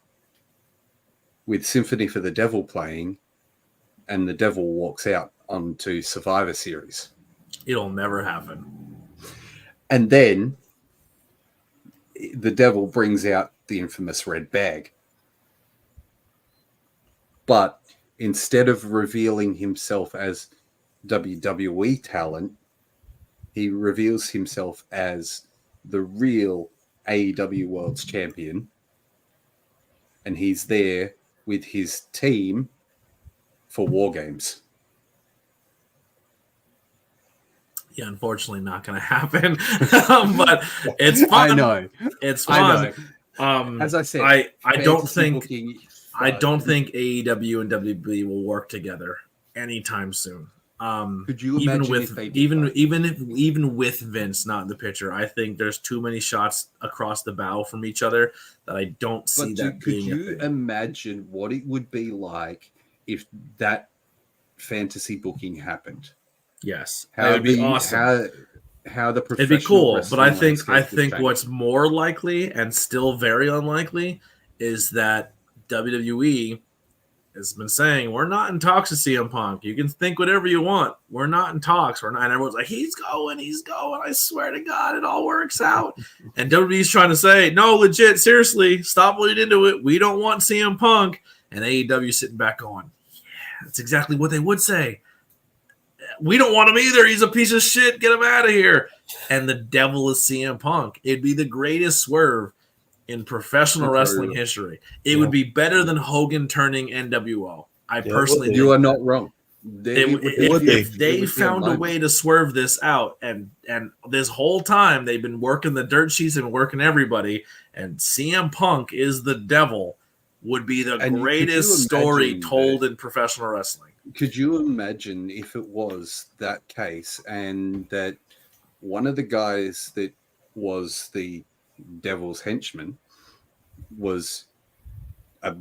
with Symphony for the Devil playing, and the devil walks out onto Survivor Series. It'll never happen. And then the devil brings out the infamous red bag. But instead of revealing himself as WWE talent, he reveals himself as the real AEW World's Champion. And he's there with his team for War Games. Yeah, unfortunately not going to happen. But it's fun. I know. It's fun. As I said, I don't think AEW and WWE will work together anytime soon. Could you imagine if they did even with Vince not in the picture? I think there's too many shots across the bow from each other that I don't see that being a thing. Could you imagine what it would be like if that fantasy booking happened? Yes, that would be awesome. How the it'd be cool, but I think change. What's more likely and still very unlikely is that WWE has been saying we're not in talks with CM Punk. You can think whatever you want. We're not in talks. We're not. And everyone's like, he's going. I swear to God, it all works out. And WWE's trying to say, no, legit, seriously, stop leading into it. We don't want CM Punk. And AEW sitting back going, yeah, that's exactly what they would say. We don't want him either. He's a piece of shit. Get him out of here. And the devil is CM Punk. It'd be the greatest swerve in professional wrestling history. It would be better than Hogan turning NWO. I personally think you are not wrong. If they found a way to swerve this out, and this whole time they've been working the dirt sheets and working everybody, and CM Punk is the devil, would be the greatest story told in professional wrestling. Could you imagine if it was that case, and that one of the guys that was the devil's henchman was a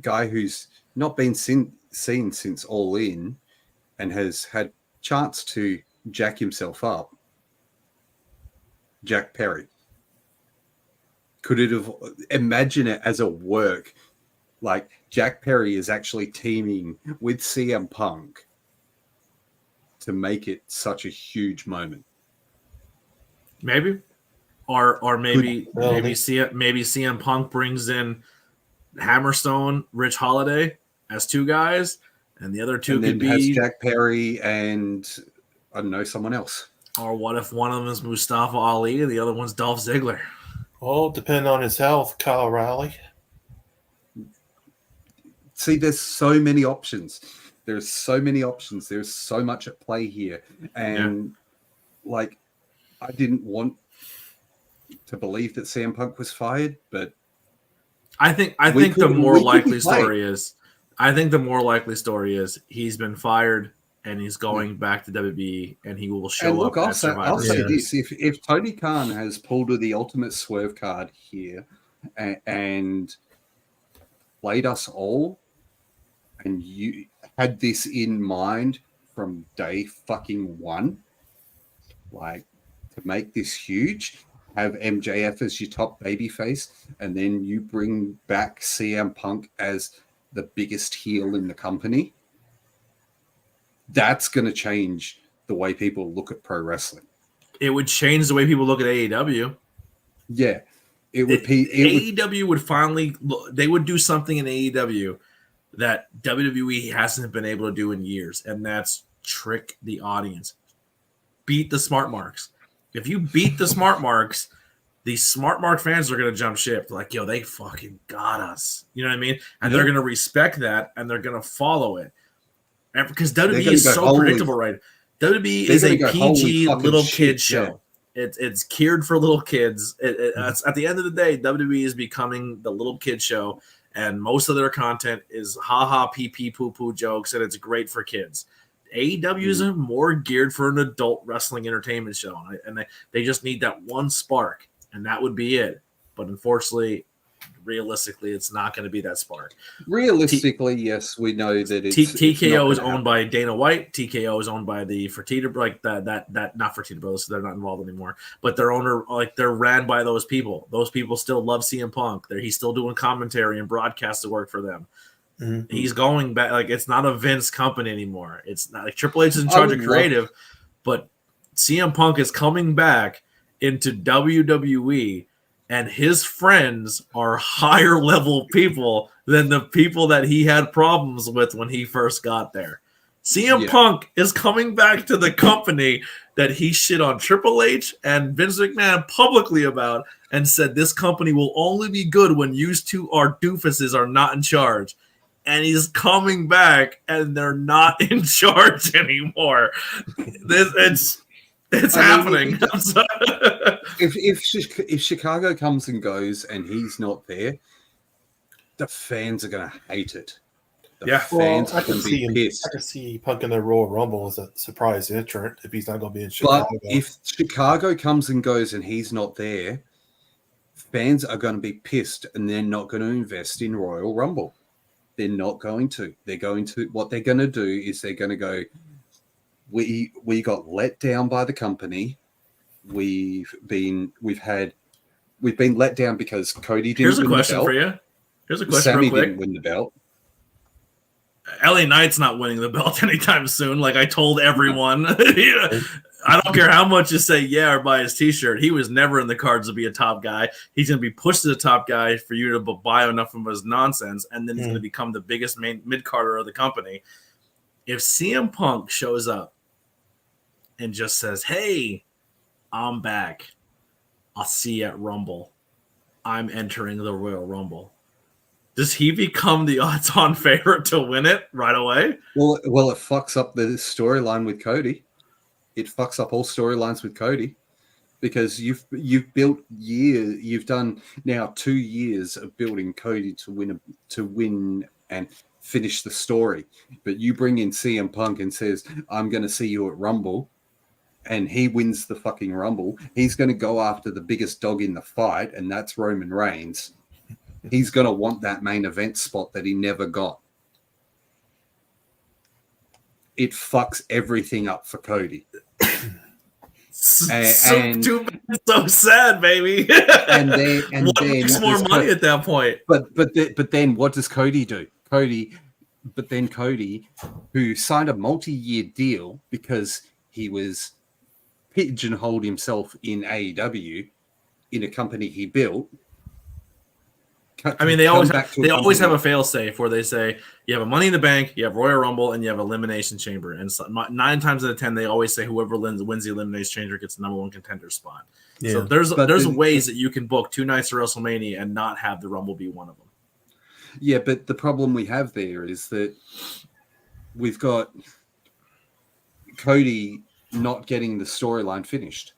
guy who's not been seen since All In and has had chance to jack himself up? Jack Perry. Could it have, imagine it as a work, like Jack Perry is actually teaming with CM Punk to make it such a huge moment. Maybe. Or maybe CM Punk brings in Hammerstone, Rich Holiday as two guys, and the other two could be has Jack Perry and I don't know, someone else. Or what if one of them is Mustafa Ali and the other one's Dolph Ziggler? Well, depending on his health, Kyle O'Reilly. See, there's so many options. There's so many options. There's so much at play here, and like, I didn't want to believe that CM Punk was fired, but I think the more likely story is he's been fired and he's going back to WWE and he will show up at Survivor I'll say Series. this: if Tony Khan has pulled the ultimate swerve card here and played us all, and you had this in mind from day fucking one, like, to make this huge, have MJF as your top babyface, and then you bring back CM Punk as the biggest heel in the company, that's going to change the way people look at pro wrestling. It would change the way people look at AEW. Yeah. AEW would finally, they would do something in AEW that WWE hasn't been able to do in years, and that's trick the audience. Beat the smart marks. If you beat the smart marks, the smart mark fans are going to jump ship. They're like, yo, they fucking got us. You know what I mean? And they're going to respect that, and they're going to follow it. And because WWE is so predictable, right? WWE is a PG little kid show. It's geared for little kids. It's, at the end of the day, WWE is becoming the little kid show, and most of their content is ha-ha, pee-pee, poo-poo jokes, and it's great for kids. AEW is more geared for an adult wrestling entertainment show, and they just need that one spark, and that would be it. But unfortunately, realistically, it's not going to be that spark. Realistically, yes, we know that it's TKO is owned by Dana White. TKO is owned by the Fertitta, like that not Fertitta Brothers, so they're not involved anymore. But their owner, like, they're ran by those people. Those people still love CM Punk. He's still doing commentary and broadcast work for them. Mm-hmm. He's going back. Like, it's not a Vince company anymore. It's not like Triple H is in charge of creative, but CM Punk is coming back into WWE, and his friends are higher level people than the people that he had problems with when he first got there. CM Punk is coming back to the company that he shit on Triple H and Vince McMahon publicly about, and said this company will only be good when you two doofuses are not in charge. And he's coming back, and they're not in charge anymore. It's happening. If Chicago comes and goes, and he's not there, the fans are going to hate it. Fans I can see Punk in the Royal Rumble as a surprise entrant if he's not going to be in Chicago. But if Chicago comes and goes, and he's not there, fans are going to be pissed, and they're not going to invest in Royal Rumble. They're not going to. What they're going to do is they're going to go, we got let down by the company. We've been let down because Cody didn't win the belt. Here's a question for you. Here's a question Sammy real quick. didn't win the belt. LA Knight's not winning the belt anytime soon. Like I told everyone, I don't care how much you say yeah or buy his T-shirt. He was never in the cards to be a top guy. He's going to be pushed to the top guy for you to buy enough of his nonsense, and then he's going to become the biggest mid-carder of the company. If CM Punk shows up and just says, "Hey, I'm back. I'll see you at Rumble. I'm entering the Royal Rumble." Does he become the odds-on favorite to win it right away? Well, it fucks up the storyline with Cody. It fucks up all storylines with Cody because you've built years. You've done now 2 years of building Cody to win and finish the story. But you bring in CM Punk and says, "I'm going to see you at Rumble," and he wins the fucking Rumble. He's going to go after the biggest dog in the fight, and that's Roman Reigns. He's going to want that main event spot that he never got. It fucks everything up for Cody. Too bad, so sad, baby. and what makes more money at that point? But then what does Cody do? Cody, who signed a multi-year deal because he was pigeonholed himself in AEW in a company he built. I mean, they always have a fail-safe where they say you have a Money in the Bank, you have Royal Rumble, and you have Elimination Chamber. And so 9 times out of 10, they always say whoever wins the Elimination Chamber gets the number 1 contender spot. Yeah. So there's ways that you can book 2 nights of WrestleMania and not have the Rumble be one of them. Yeah, but the problem we have there is that we've got Cody not getting the storyline finished.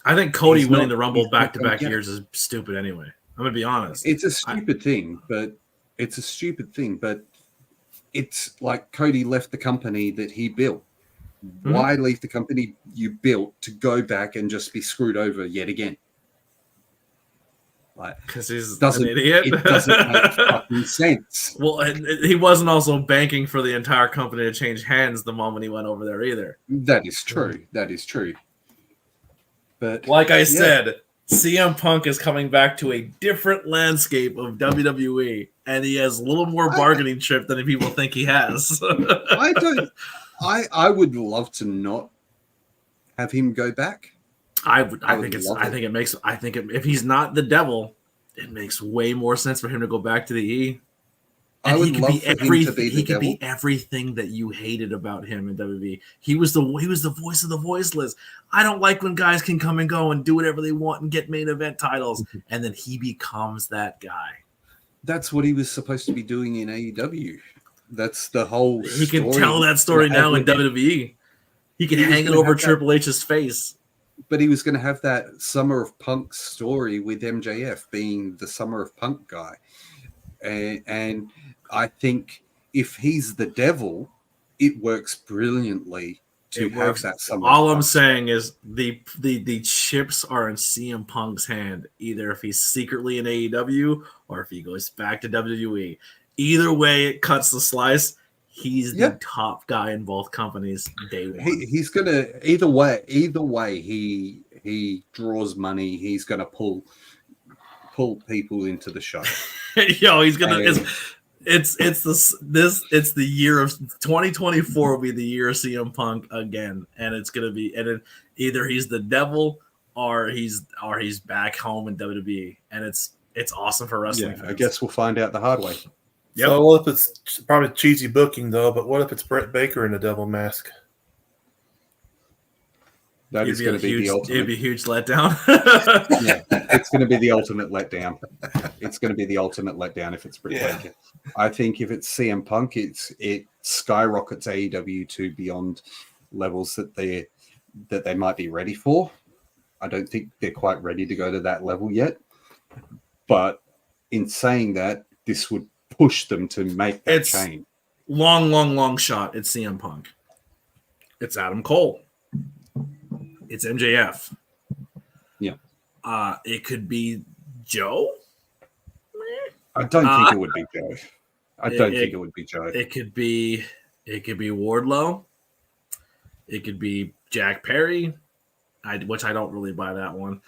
I think Cody winning the Rumble back-to-back years is stupid anyway. I'm going to be honest. It's a stupid thing, but it's like Cody left the company that he built. Mm-hmm. Why leave the company you built to go back and just be screwed over yet again? Because he's an idiot. It doesn't make fucking sense. Well, he wasn't also banking for the entire company to change hands the moment he went over there either. That is true. That is true. But like I said, CM Punk is coming back to a different landscape of WWE, and he has a little more bargaining chip than people think he has. I would love to not have him go back. I think if he's not the devil, it makes way more sense for him to go back to the E. And he could be everything that you hated about him in WWE. He was the voice of the voiceless. I don't like when guys can come and go and do whatever they want and get main event titles, and then he becomes that guy. That's what he was supposed to be doing in AEW. That's the whole. He can tell that story now in WWE. He can hang it over Triple H's face. But he was going to have that Summer of Punk story with MJF being the Summer of Punk guy, and I think if he's the devil, it works brilliantly to have that Summer. All I'm saying is the chips are in CM Punk's hand. Either if he's secretly in AEW or if he goes back to WWE. Either way, it cuts the slice. He's the top guy in both companies day one. He's gonna either way. He draws money. He's gonna pull people into the show. Yo, he's gonna. It's the year of 2024 will be the year of CM Punk again, and it's gonna be either he's the devil or he's back home in WWE, and it's awesome for wrestling. Yeah, I guess we'll find out the hard way. Yep. So what if it's probably cheesy booking though? But what if it's Brett Baker in a devil mask? That is going to be the ultimate. It'd be a huge letdown. Yeah, it's going to be the ultimate letdown. It's going to be the ultimate letdown if it's Britt Baker. I think if it's CM Punk, it skyrockets AEW to beyond levels that they might be ready for. I don't think they're quite ready to go to that level yet. But in saying that, this would push them to make that change. Long shot. It's CM Punk. It's Adam Cole. It's MJF. Yeah. It could be Joe. I don't think it would be Joe. I don't think it would be Joe. It could be Wardlow. It could be Jack Perry, which I don't really buy that one.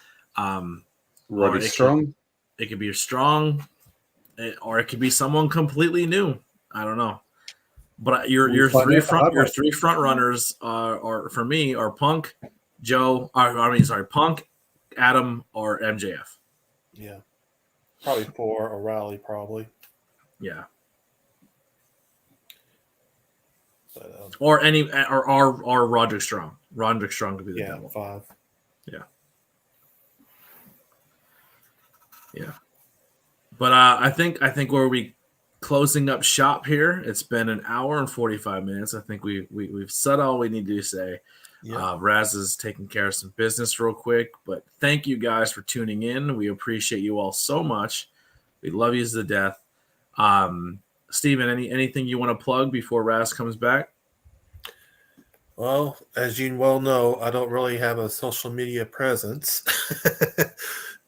Roddy Strong. It could be Strong, or it could be someone completely new. I don't know. But We'll find out the hard way. your three front runners are for me are Punk, Punk, Adam, or MJF. Yeah. Probably 4 O'Reilly, probably. Yeah. But, Or Roderick Strong. Roderick Strong could be the devil. 5. Yeah. Yeah. But I think where we closing up shop here, it's been an hour and 45 minutes. I think we've said all we need to say. Yeah. Raz is taking care of some business real quick, but thank you guys for tuning in. We appreciate you all so much. We love you to death. Steven, anything you want to plug before Raz comes back? Well, as you well know, I don't really have a social media presence,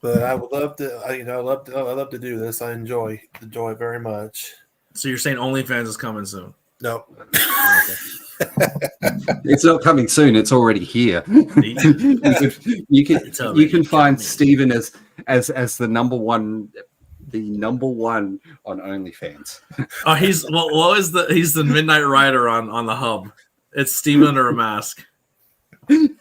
but I would love to. I love to do this. I enjoy it very much. So you're saying OnlyFans is coming soon? No, It's not coming soon. It's already here. You can find Steven as the number one on OnlyFans. Oh, he's the Midnight Rider on the hub. It's Steven under a mask. And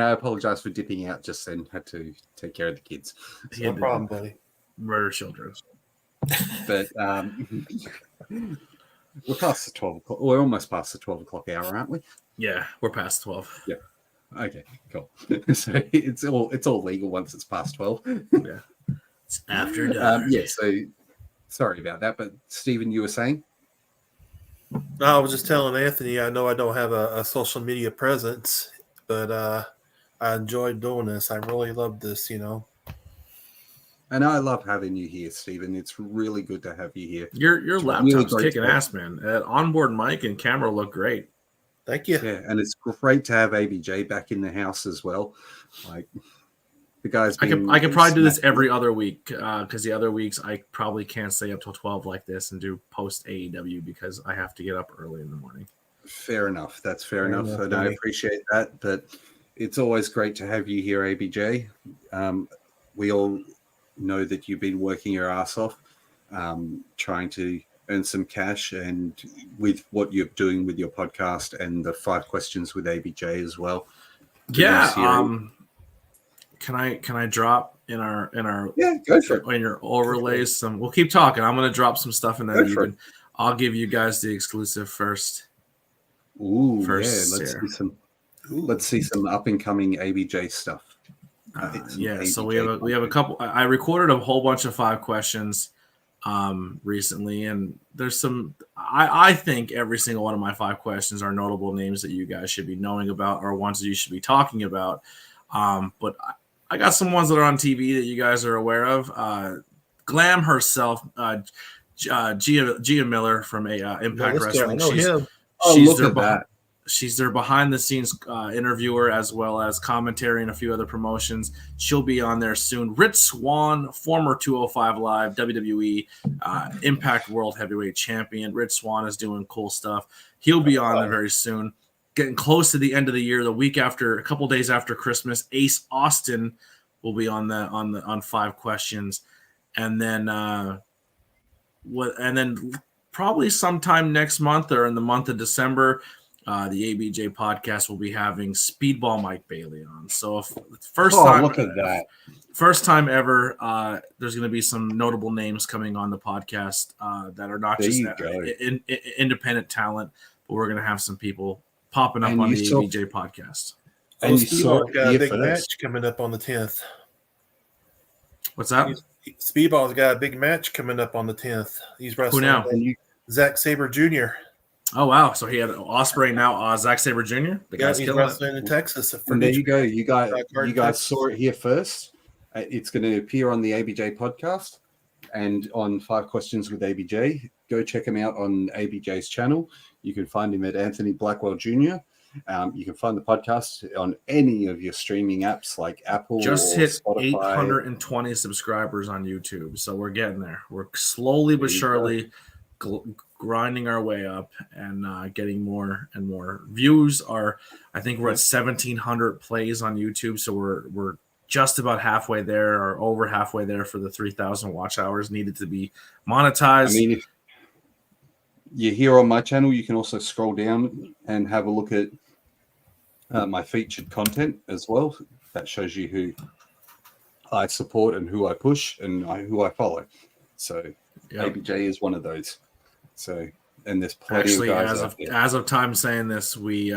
I apologize for dipping out just then. Had to take care of the kids. no problem, buddy. Murder children. But we're past the 12 o'clock. We're almost past the 12 o'clock hour, aren't we? Yeah, we're past 12. Yeah. Okay, cool. So it's all legal once it's past 12. Yeah. It's after dark. Yeah, so sorry about that. But Stephen, you were saying? I was just telling Anthony, I know I don't have a social media presence, but I enjoyed doing this. I really love this, And I love having you here, Stephen. It's really good to have you here. Your It's laptop's really kicking ass, man. Onboard mic and camera look great. Thank you. Yeah, and it's great to have ABJ back in the house as well. Like the guys. I could probably do this every other week because the other weeks I probably can't stay up till 12 like this and do post AEW because I have to get up early in the morning. Fair enough. That's fair enough. And I appreciate that. But it's always great to have you here, ABJ. We all know that you've been working your ass off, trying to earn some cash, and with what you're doing with your podcast and the 5 questions with ABJ as well. Yeah. Can I drop in our go for it. in your overlays some? We'll keep talking. I'm gonna drop some stuff and then I'll give you guys the exclusive first. Ooh, let's see some up and coming ABJ stuff. So we have a couple. I recorded a whole bunch of 5 questions recently, and there's some. I think every single one of my 5 questions are notable names that you guys should be knowing about or ones that you should be talking about. But I got some ones that are on TV that you guys are aware of. Glam herself, Gia Miller from Impact Wrestling. She's their behind-the-scenes interviewer as well as commentary and a few other promotions. She'll be on there soon. Rich Swann, former 205 Live, WWE Impact World Heavyweight Champion. Rich Swann is doing cool stuff. He'll be on there very soon. Getting close to the end of the year, a couple days after Christmas, Ace Austin will be on 5 questions, and then probably sometime next month or in the month of December, the ABJ podcast will be having Speedball Mike Bailey on. So first time ever, there's going to be some notable names coming on the podcast that are not just independent talent, but we're going to have some people popping up on the ABJ podcast. And Speedball's got a big match coming up on the 10th. What's that? Speedball's got a big match coming up on the 10th. He's wrestling. Who now? Zack Sabre Jr. Oh wow! So he had Ospreay now. Zack Sabre Jr. The guy's he's wrestling in Texas. And there you go. You guys saw it here first. It's going to appear on the ABJ podcast and on 5 Questions with ABJ. Go check him out on ABJ's channel. You can find him at Anthony Blackwell Jr. You can find the podcast on any of your streaming apps like Apple. Just or hit Spotify. 820 subscribers on YouTube, so we're getting there. We're slowly but surely grinding our way up and getting more and more views. I think we're at 1,700 plays on YouTube, so we're just about halfway there, or over halfway there for the 3,000 watch hours needed to be monetized. I mean, you're here on my channel, you can also scroll down and have a look at my featured content as well. That shows you who I support and who I push and who I follow. So ABJ is one of those. So, and there's plenty of guys out there. As of time saying this, we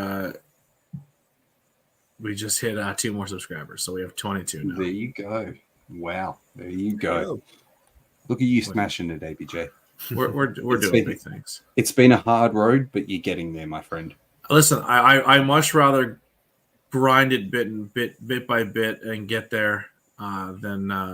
just hit 2 more subscribers, so we have 22 now. There you go. Wow, there you go. Look at you smashing it, ABJ. We're doing big things. It's been a hard road, but you're getting there, my friend. Listen, I much rather grind it bit by bit and get there than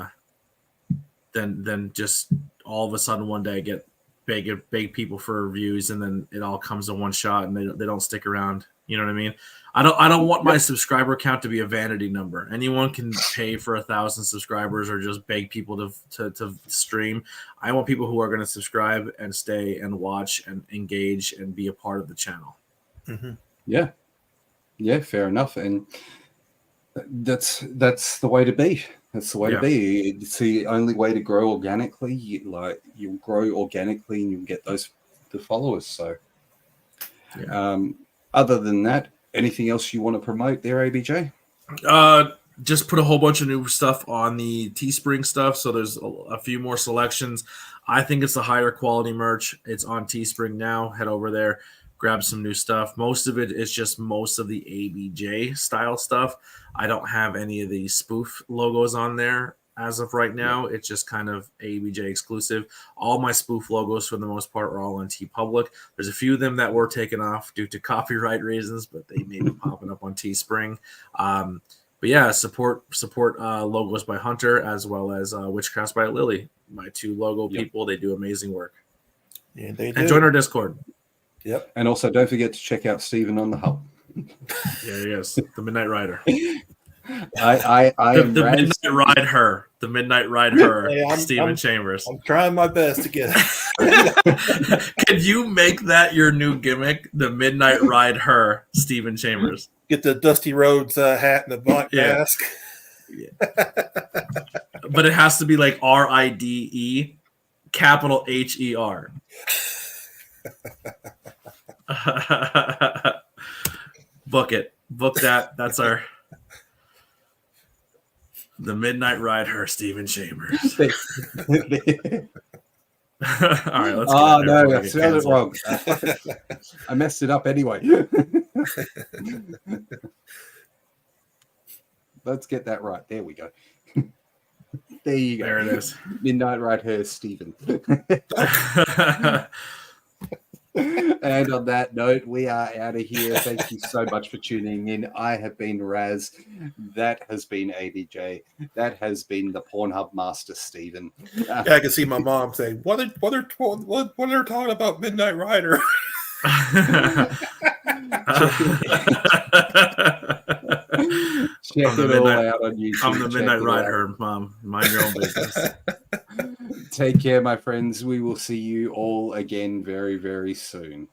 just all of a sudden one day get beg people for reviews and then it all comes in one shot and they don't stick around. You know what I mean? I don't want my subscriber count to be a vanity number. Anyone can pay for 1,000 subscribers or just beg people to stream. I want people who are going to subscribe and stay and watch and engage and be a part of the channel. Mm-hmm. Yeah, fair enough. And that's the way to be. That's the way to be. It's the only way to grow organically. You'll grow organically and you'll get the followers. So, other than that, anything else you want to promote there, ABJ? Just put a whole bunch of new stuff on the Teespring stuff. So there's a few more selections. I think it's the higher quality merch. It's on Teespring now. Head over there, grab some new stuff. Most of it is just most of the ABJ style stuff. I don't have any of the spoof logos on there as of right now. It's just kind of ABJ exclusive. All my spoof logos, for the most part, are all on TeePublic. There's a few of them that were taken off due to copyright reasons, but they may be popping up on Teespring. But yeah, support logos by Hunter as well as Witchcrafts by Lily. My 2 logo people, they do amazing work. Yeah, they do. And join our Discord. Yep. And also, don't forget to check out Steven on the Hub. There he is, the Midnight Rider. I am the Midnight Ride Her. The Midnight Ride Her, hey, Stephen Chambers. I'm trying my best to get it. Can you make that your new gimmick? The Midnight Ride Her, Stephen Chambers. Get the Dusty Rhodes hat and the black mask. Yeah. But it has to be like RIDE, capital HER. Book it. Book that. That's our the Midnight Ride Her, Stephen Chambers. All right, let's go. Oh no, I spelled it wrong. I messed it up anyway. Let's get that right. There we go. There you go. There it is. Midnight Ride Her, Stephen. And on that note, we are out of here. Thank you so much for tuning in. I have been Raz. That has been ABJ. That has been the Pornhub Master, Steven. Yeah, I can see my mom saying, "What are talking about Midnight Rider?" Check it all out on YouTube. I'm the Midnight Rider, Mom. Mind your own business. Take care, my friends. We will see you all again very, very soon.